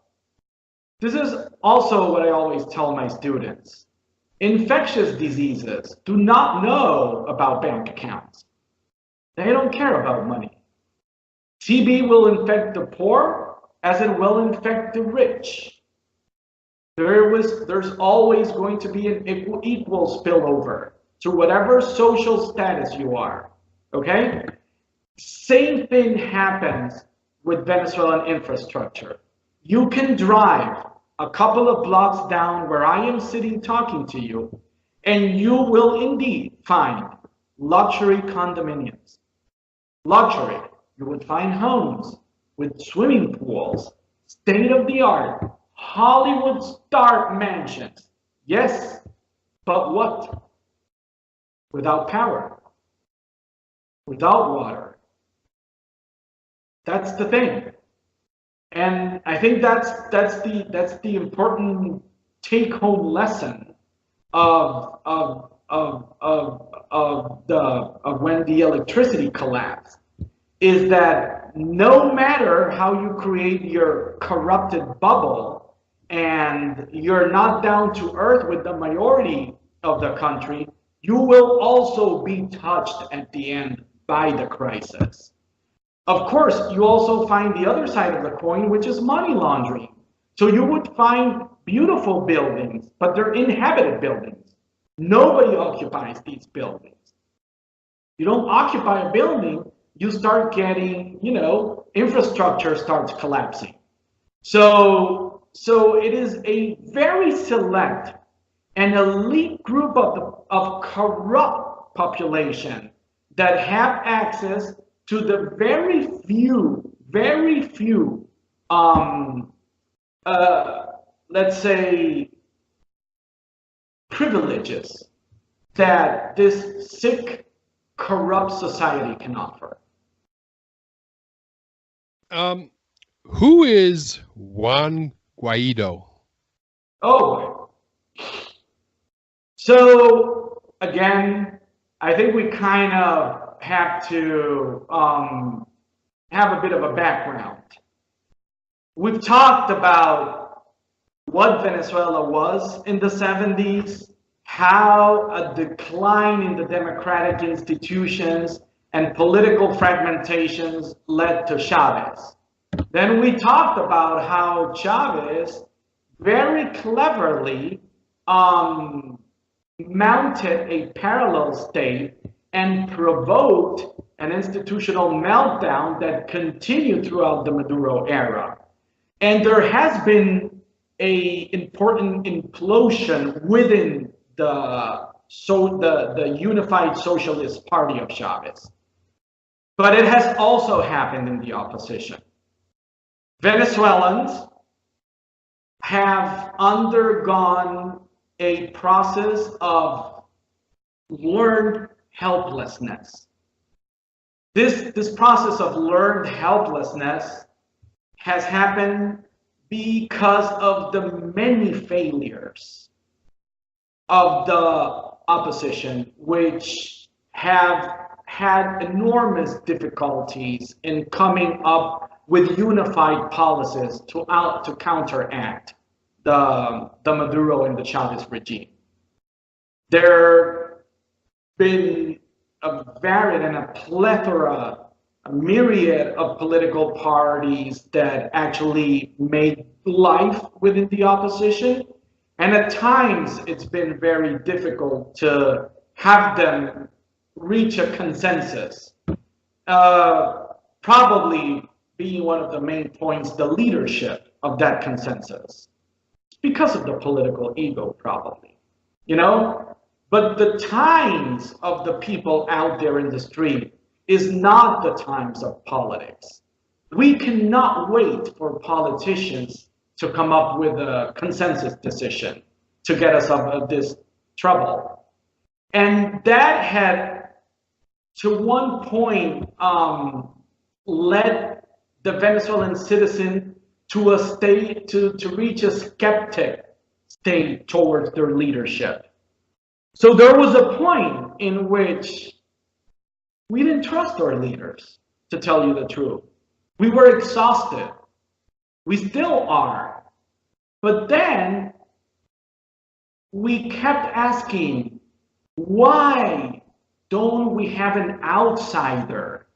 This is also what I always tell my students. Infectious diseases do not know about bank accounts. They don't care about money. TB will infect the poor as it will infect the rich. There's always going to be an equal spillover to whatever social status you are, okay? Same thing happens with Venezuelan infrastructure. You can drive a couple of blocks down where I am sitting talking to you, and you will indeed find luxury condominiums. Luxury. You would find homes with swimming pools, state-of-the-art, Hollywood star mansions. Yes, but what? Without power, without water. That's the thing. And I think that's the important take-home lesson of when the electricity collapsed, is that no matter how you create your corrupted bubble and you're not down to earth with the majority of the country, you will also be touched at the end by the crisis. Of course, you also find the other side of the coin, which is money laundering. So you would find beautiful buildings, but they're inhabited buildings. Nobody occupies these buildings. You don't occupy a building, you start getting, infrastructure starts collapsing. So it is a very select and elite group of corrupt population that have access to the very few, let's say, privileges that this sick, corrupt society can offer. Who is Juan Guaidó? Oh, so again, I think we kind of have to have a bit of a background. We've talked about what Venezuela was in the 70s, how a decline in the democratic institutions and political fragmentations led to Chavez. Then we talked about how Chavez very cleverly mounted a parallel state and provoked an institutional meltdown that continued throughout the Maduro era. And there has been an important implosion within the Unified Socialist Party of Chavez. But it has also happened in the opposition. Venezuelans have undergone a process of learned helplessness. This process of learned helplessness has happened because of the many failures of the opposition, which have had enormous difficulties in coming up with unified policies to counteract the Maduro and the Chavez regime. There have been a varied and a plethora, a myriad of political parties that actually made life within the opposition. And at times, it's been very difficult to have them reach a consensus. Probably being one of the main points, the leadership of that consensus. It's because of the political ego, probably, you know? But the times of the people out there in the street is not the times of politics. We cannot wait for politicians to come up with a consensus decision to get us out of this trouble. And that had, to one point, led the Venezuelan citizen to a state, to reach a skeptic state towards their leadership. So there was a point in which we didn't trust our leaders, to tell you the truth. We were exhausted. We still are. But then we kept asking, why don't we have an outsider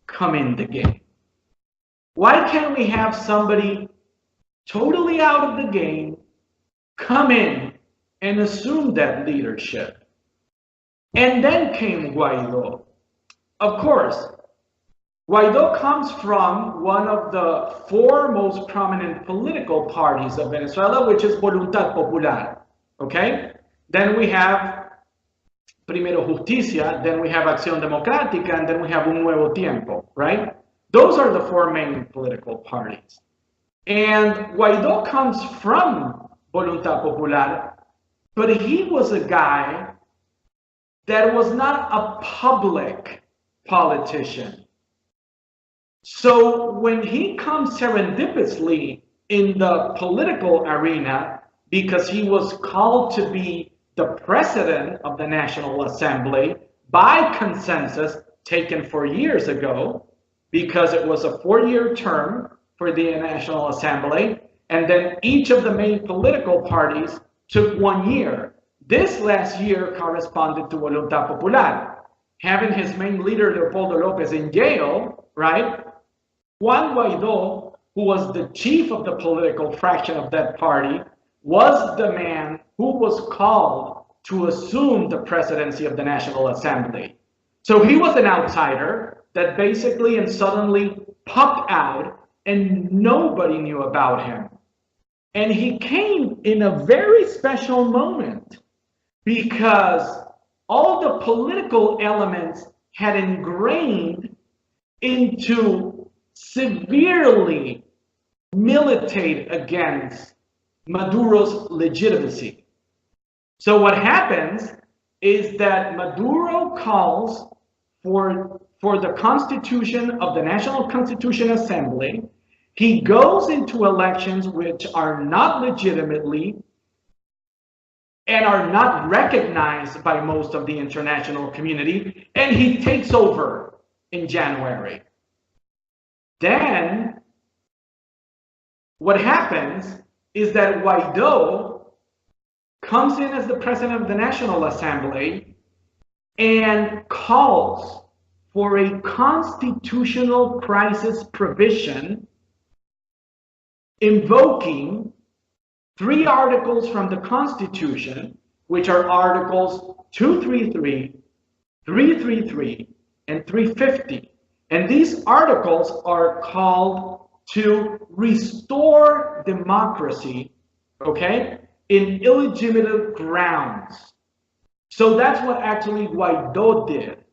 come in the game? Why can't we have somebody totally out of the game come in and assume that leadership? And then came Guaidó. Of course, Guaidó comes from one of the four most prominent political parties of Venezuela, which is Voluntad Popular, okay? Then we have Primero Justicia, then we have Acción Democrática, and then we have Un Nuevo Tiempo, right? Those are the four main political parties. And Guaidó comes from Voluntad Popular, but he was a guy that was not a public politician. So when he comes serendipitously in the political arena, because he was called to be the president of the National Assembly by consensus taken 4 years ago, because it was a 4-year term for the National Assembly, and then each of the main political parties took 1 year. This last year corresponded to Voluntad Popular. Having his main leader, Leopoldo López, in jail, right? Juan Guaidó, who was the chief of the political fraction of that party, was the man who was called to assume the presidency of the National Assembly. So he was an outsider that basically and suddenly popped out and nobody knew about him. And he came in a very special moment because all the political elements had ingrained into severely militate against Maduro's legitimacy. So what happens is that Maduro calls for the constitution of the National Constitution Assembly. He goes into elections which are not legitimately and are not recognized by most of the international community, and he takes over in January. Then what happens is that Guaidó comes in as the president of the National Assembly and calls for a constitutional crisis provision invoking 3 articles from the Constitution, which are Articles 233, 333, and 350. And these articles are called to restore democracy, okay, in illegitimate grounds. So that's what actually Guaidó did.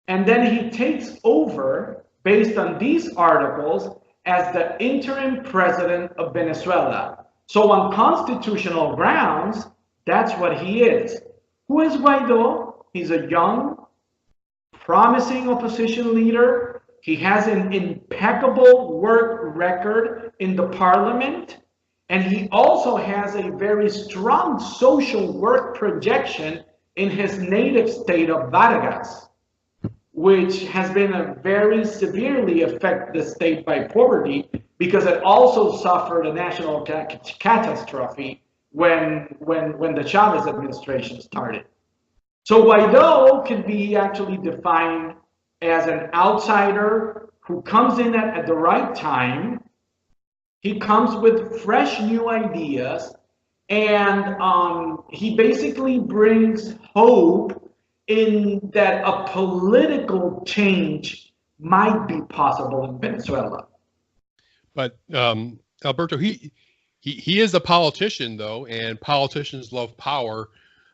And then he takes over based on these articles as the interim president of Venezuela. So on constitutional grounds, that's what he is. Who is Guaidó? He's a young, promising opposition leader. He has an impeccable work record in the parliament. And he also has a very strong social work projection in his native state of Vargas. which has been a very severely affected the state by poverty because it also suffered a national catastrophe when the Chavez administration started. So Guaidó can be actually defined as an outsider who comes in at the right time. He comes with fresh new ideas, and he basically brings hope in that a political change might be possible in Venezuela. But Alberto, he is a politician, though, and politicians love power.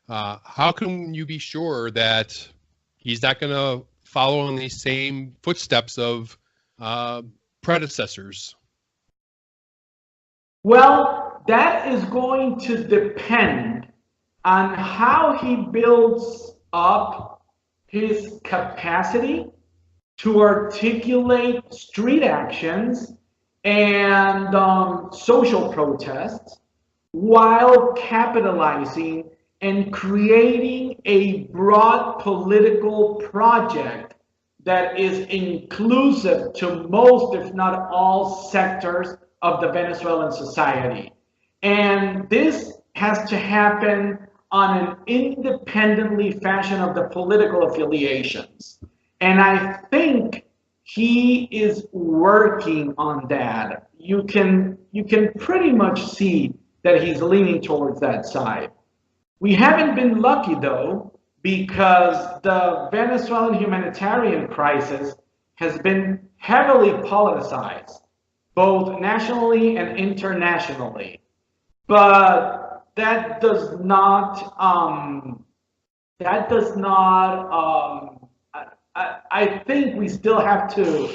How can you be sure that he's not going to follow in the same footsteps of predecessors? Well, that is going to depend on how he builds up his capacity to articulate street actions and social protests while capitalizing and creating a broad political project that is inclusive to most, if not all, sectors of the Venezuelan society. And this has to happen on an independently fashion of the political affiliations. And I think he is working on that. You can pretty much see that he's leaning towards that side. We haven't been lucky though, because the Venezuelan humanitarian crisis has been heavily politicized, both nationally and internationally. But that does not, I think we still have to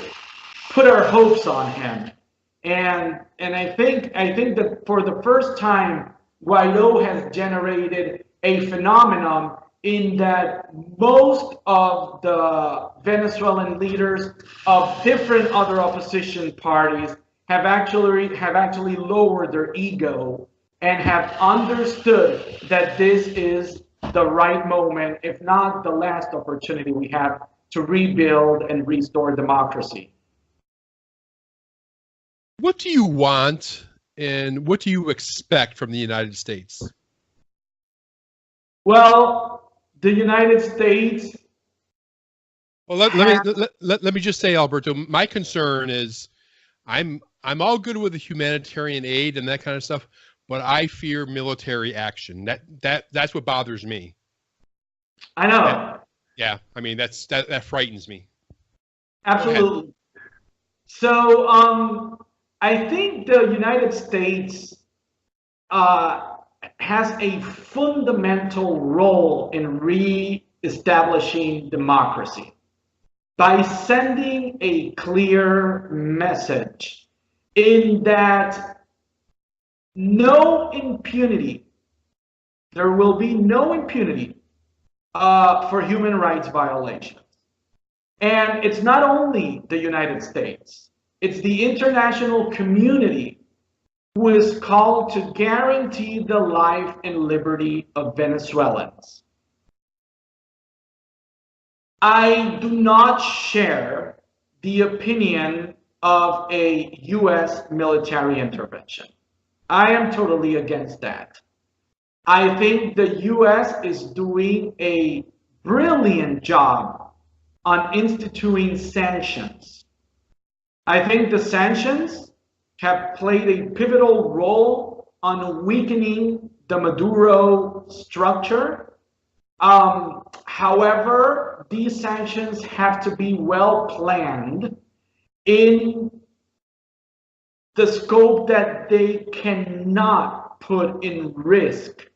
put our hopes on him. And I think that for the first time, Guaidó has generated a phenomenon in that most of the Venezuelan leaders of different other opposition parties have actually lowered their ego and have understood that this is the right moment, if not the last opportunity we have to rebuild and restore democracy. What do you want and what do you expect from the United States? Well, the United States. Well, let me just say, Alberto, my concern is I'm all good with the humanitarian aid and that kind of stuff, but I fear military action. That's what bothers me. I know. Yeah, I mean that frightens me. Absolutely. So I think the United States has a fundamental role in re-establishing democracy by sending a clear message in that no impunity, there will be no impunity for human rights violations. And it's not only the United States, it's the international community who is called to guarantee the life and liberty of Venezuelans. I do not share the opinion of a US military intervention. I am totally against that. I think the US is doing a brilliant job on instituting sanctions. I think the sanctions have played a pivotal role on weakening the Maduro structure. However, these sanctions have to be well planned in the scope that they cannot put in risk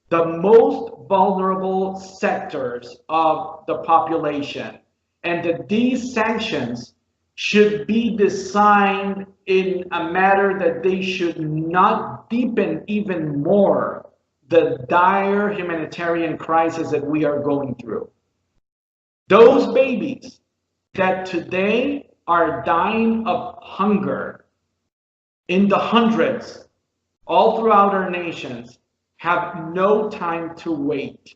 the most vulnerable sectors of the population, and that these sanctions should be designed in a manner that they should not deepen even more the dire humanitarian crisis that we are going through. Those babies that today are dying of hunger in the hundreds all throughout our nations have no time to wait.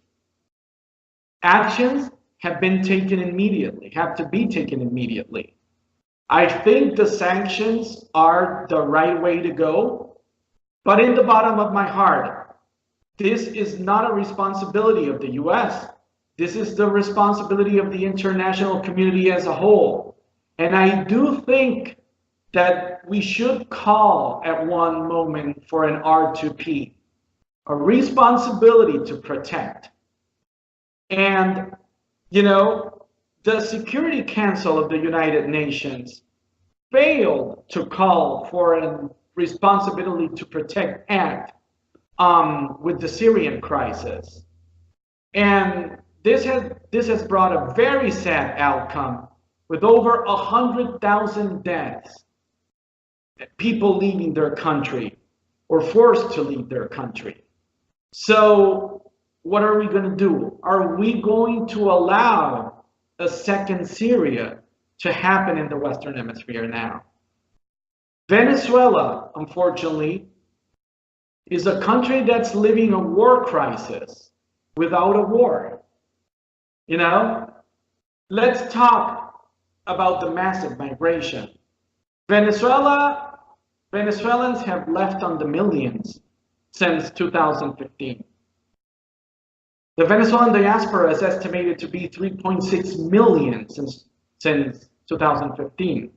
Actions have been taken immediately, have to be taken immediately. I think the sanctions are the right way to go, but in the bottom of my heart, this is not a responsibility of the US. This is the responsibility of the international community as a whole. And I do think that we should call at one moment for an R2P, a responsibility to protect. And, you know, the Security Council of the United Nations failed to call for a responsibility to protect act with the Syrian crisis. And this has brought a very sad outcome with over 100,000 deaths, people leaving their country or forced to leave their country. So what are we going to do? Are we going to allow a second Syria to happen in the Western Hemisphere now? Venezuela, unfortunately, is a country that's living a war crisis without a war. You know, let's talk about the massive migration. Venezuelans have left on the millions since 2015. The Venezuelan diaspora is estimated to be 3.6 million since 2015.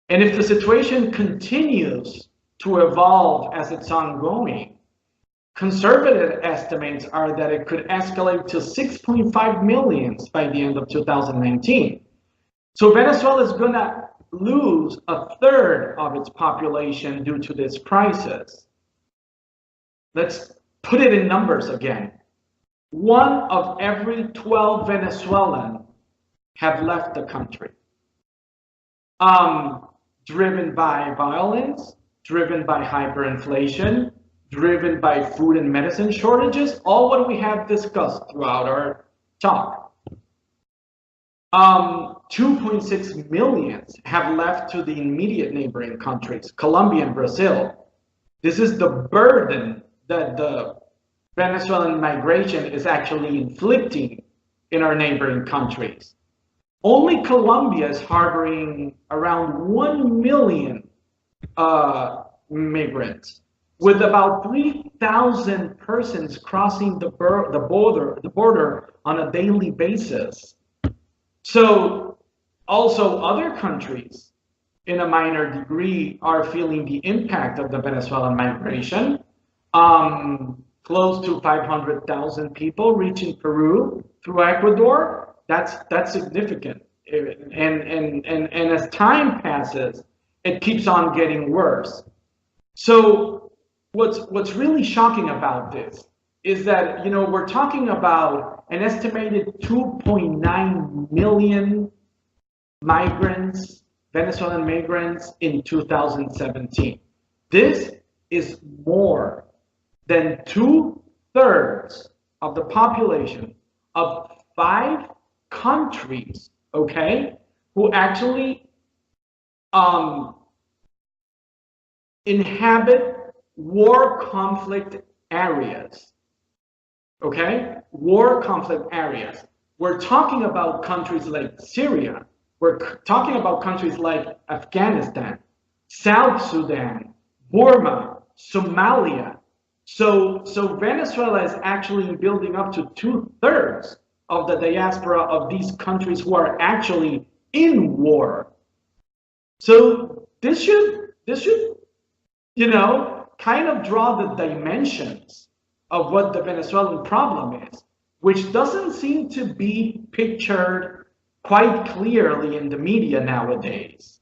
And if the situation continues to evolve as it's ongoing, conservative estimates are that it could escalate to 6.5 million by the end of 2019. So Venezuela is going to lose a third of its population due to this crisis. Let's put it in numbers again. 1 of every 12 Venezuelan have left the country. Driven by violence, driven by hyperinflation, driven by food and medicine shortages, all what we have discussed throughout our talk. 2.6 million have left to the immediate neighboring countries, Colombia and Brazil. This is the burden that the Venezuelan migration is actually inflicting in our neighboring countries. Only Colombia is harboring around 1 million migrants, with about 3,000 persons crossing the border on a daily basis. So also other countries in a minor degree are feeling the impact of the Venezuelan migration. Close to 500,000 people reaching Peru through Ecuador. That's significant. And as time passes, it keeps on getting worse. So what's really shocking about this is that, you know, we're talking about an estimated 2.9 million migrants, Venezuelan migrants in 2017. This is more than 2/3 of the population of 5 countries, okay, who actually inhabit war conflict areas, okay? War conflict areas. We're talking about countries like Syria. We're talking about countries like Afghanistan, South Sudan, Burma, Somalia. So Venezuela is actually building up to 2/3 of the diaspora of these countries who are actually in war. So this should, you know, kind of draw the dimensions of what the Venezuelan problem is, which doesn't seem to be pictured quite clearly in the media nowadays.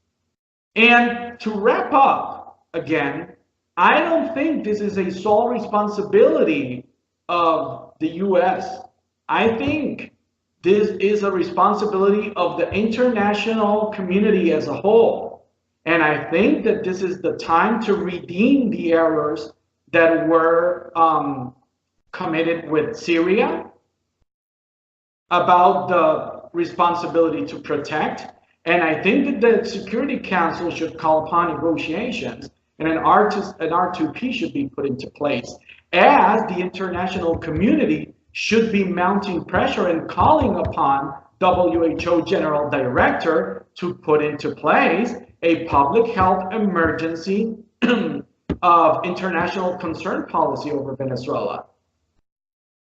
And to wrap up, again, I don't think this is a sole responsibility of the US. I think this is a responsibility of the international community as a whole. And I think that this is the time to redeem the errors that were committed with Syria, about the responsibility to protect. And I think that the Security Council should call upon negotiations, and an R2P should be put into place as the international community should be mounting pressure and calling upon WHO General Director to put into place a public health emergency of international concern policy over Venezuela.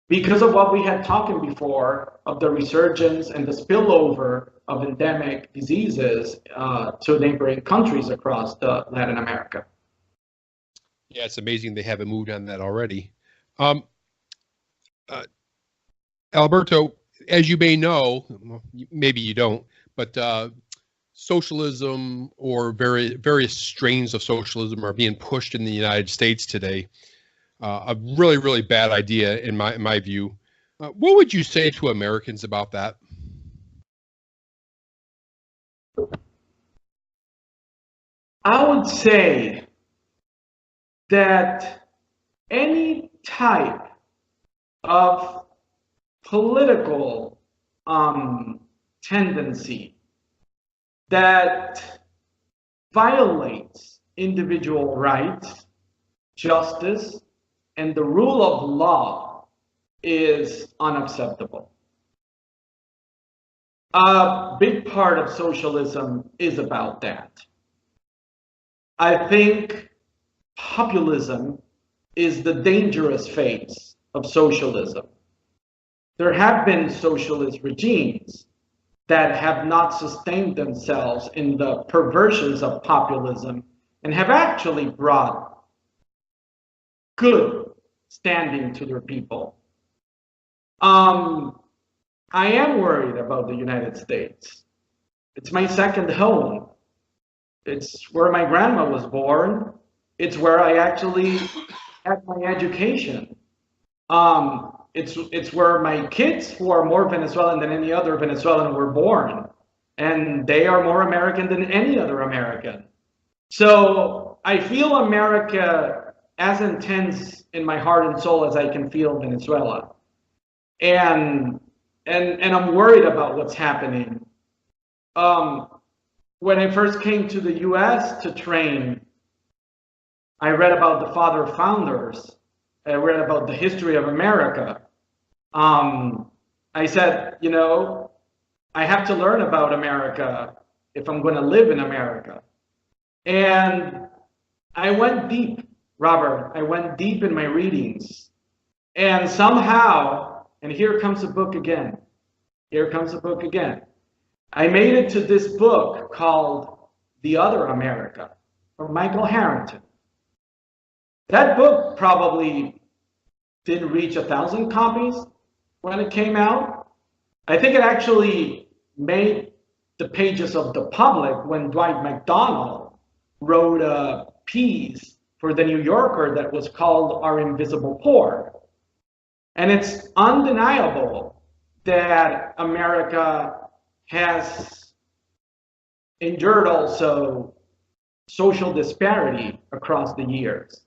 Because of what we had talked before of the resurgence and the spillover of endemic diseases to neighboring countries across Latin America. Yeah, it's amazing they haven't moved on that already. Alberto, as you may know, maybe you don't, but socialism or various strains of socialism are being pushed in the United States today. A really, really bad idea in my view. What would you say to Americans about that? I would say that any type of political tendency that violates individual rights, justice, and the rule of law is unacceptable. A big part of socialism is about that. I think populism is the dangerous phase of socialism. There have been socialist regimes that have not sustained themselves in the perversions of populism and have actually brought good standing to their people. I am worried about the United States. It's my second home. It's where my grandma was born. It's where I actually had my education. It's where my kids, who are more Venezuelan than any other Venezuelan, were born. And they are more American than any other American. So I feel America as intense in my heart and soul as I can feel Venezuela. And I'm worried about what's happening. When I first came to the US to train, I read about the father founders. I read about the history of America. I said, you know, I have to learn about America if I'm going to live in America. And I went deep, Robert. I went deep in my readings. And somehow, and here comes the book again. Here comes the book again. I made it to this book called The Other America from Michael Harrington. That book probably didn't reach 1,000 copies when it came out. I think it actually made the pages of the public when Dwight McDonald wrote a piece for the New Yorker that was called Our Invisible Poor. And it's undeniable that America has endured also social disparity across the years.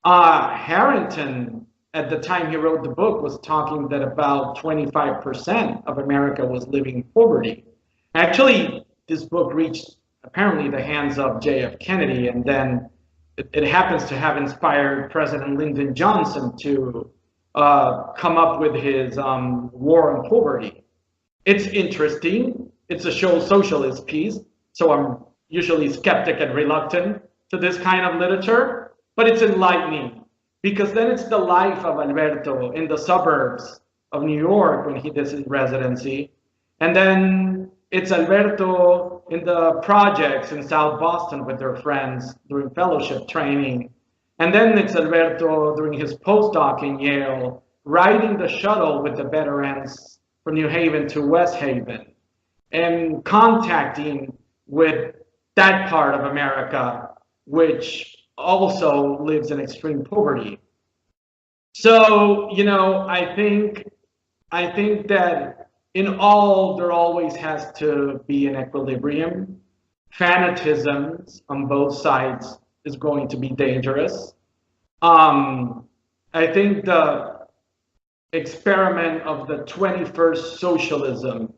Harrington, at the time he wrote the book, was talking that about 25% of America was living in poverty. Actually, this book reached apparently the hands of J.F. Kennedy, and then it happens to have inspired President Lyndon Johnson to come up with his War on Poverty. It's interesting. It's a socialist piece, so I'm usually skeptic and reluctant to this kind of literature, but it's enlightening because then it's the life of Alberto in the suburbs of New York when he did his residency, and then it's Alberto in the projects in South Boston with their friends during fellowship training, and then it's Alberto during his postdoc in Yale, riding the shuttle with the veterans from New Haven to West Haven, and contacting with that part of America, which also lives in extreme poverty. So, you know, I think that in all, there always has to be an equilibrium. Fanatism on both sides is going to be dangerous. I think the experiment of the 21st socialism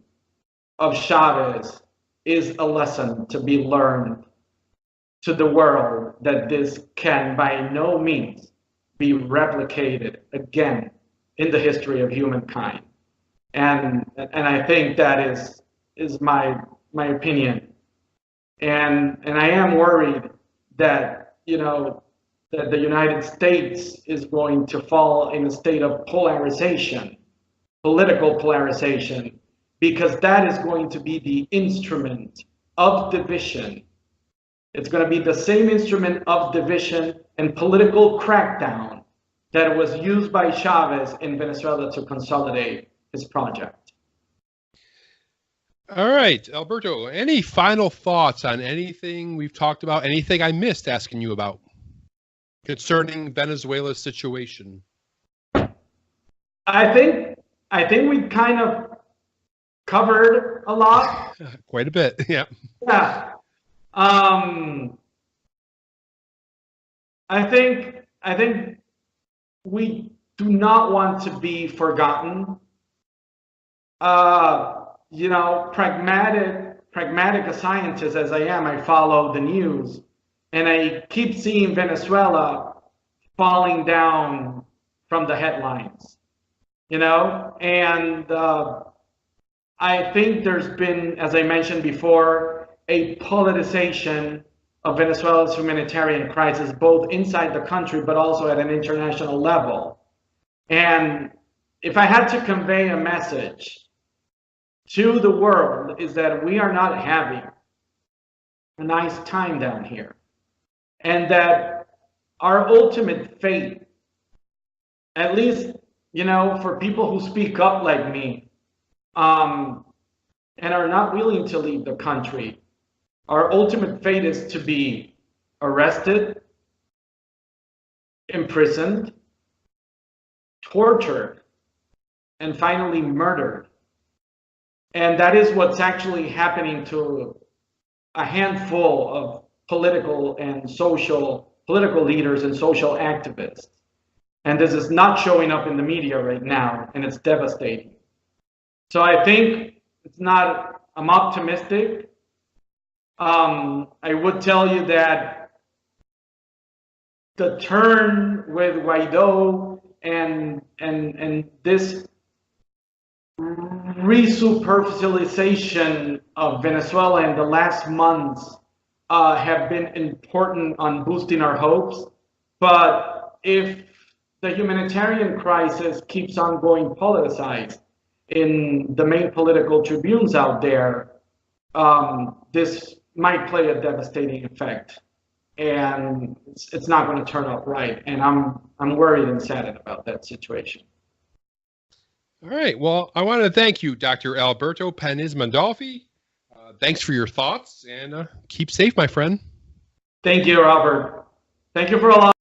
of Chavez is a lesson to be learned to the world, that this can by no means be replicated again in the history of humankind. And I think that is my opinion. And I am worried that, you know, that the United States is going to fall in a state of polarization, political polarization, because that is going to be the instrument of division. It's going to be the same instrument of division and political crackdown that was used by Chavez in Venezuela to consolidate his project. All right, Alberto, any final thoughts on anything we've talked about, anything I missed asking you about concerning Venezuela's situation? I think we kind of covered a lot. Quite a bit, yeah. Yeah. I think we do not want to be forgotten. You know, pragmatic scientist as I am, I follow the news, and I keep seeing Venezuela falling down from the headlines, you know, and I think there's been, as I mentioned before, a politicization of Venezuela's humanitarian crisis, both inside the country, but also at an international level. And if I had to convey a message to the world, is that we are not having a nice time down here. And that our ultimate fate, at least, you know, for people who speak up like me, and are not willing to leave the country, our ultimate fate is to be arrested, imprisoned, tortured, and finally murdered. And that is what's actually happening to a handful of political leaders and social activists. And this is not showing up in the media right now, and it's devastating. So I think I'm optimistic. I would tell you that the turn with Guaidó and this resuperficialization of Venezuela in the last months have been important on boosting our hopes. But if the humanitarian crisis keeps on going politicized in the main political tribunes out there, this might play a devastating effect, and it's not going to turn out right. And I'm worried and saddened about that situation. All right. Well, I want to thank you, Dr. Alberto Paniz-Mondolfi. Thanks for your thoughts, and keep safe, my friend. Thank you, Robert. Thank you for allowing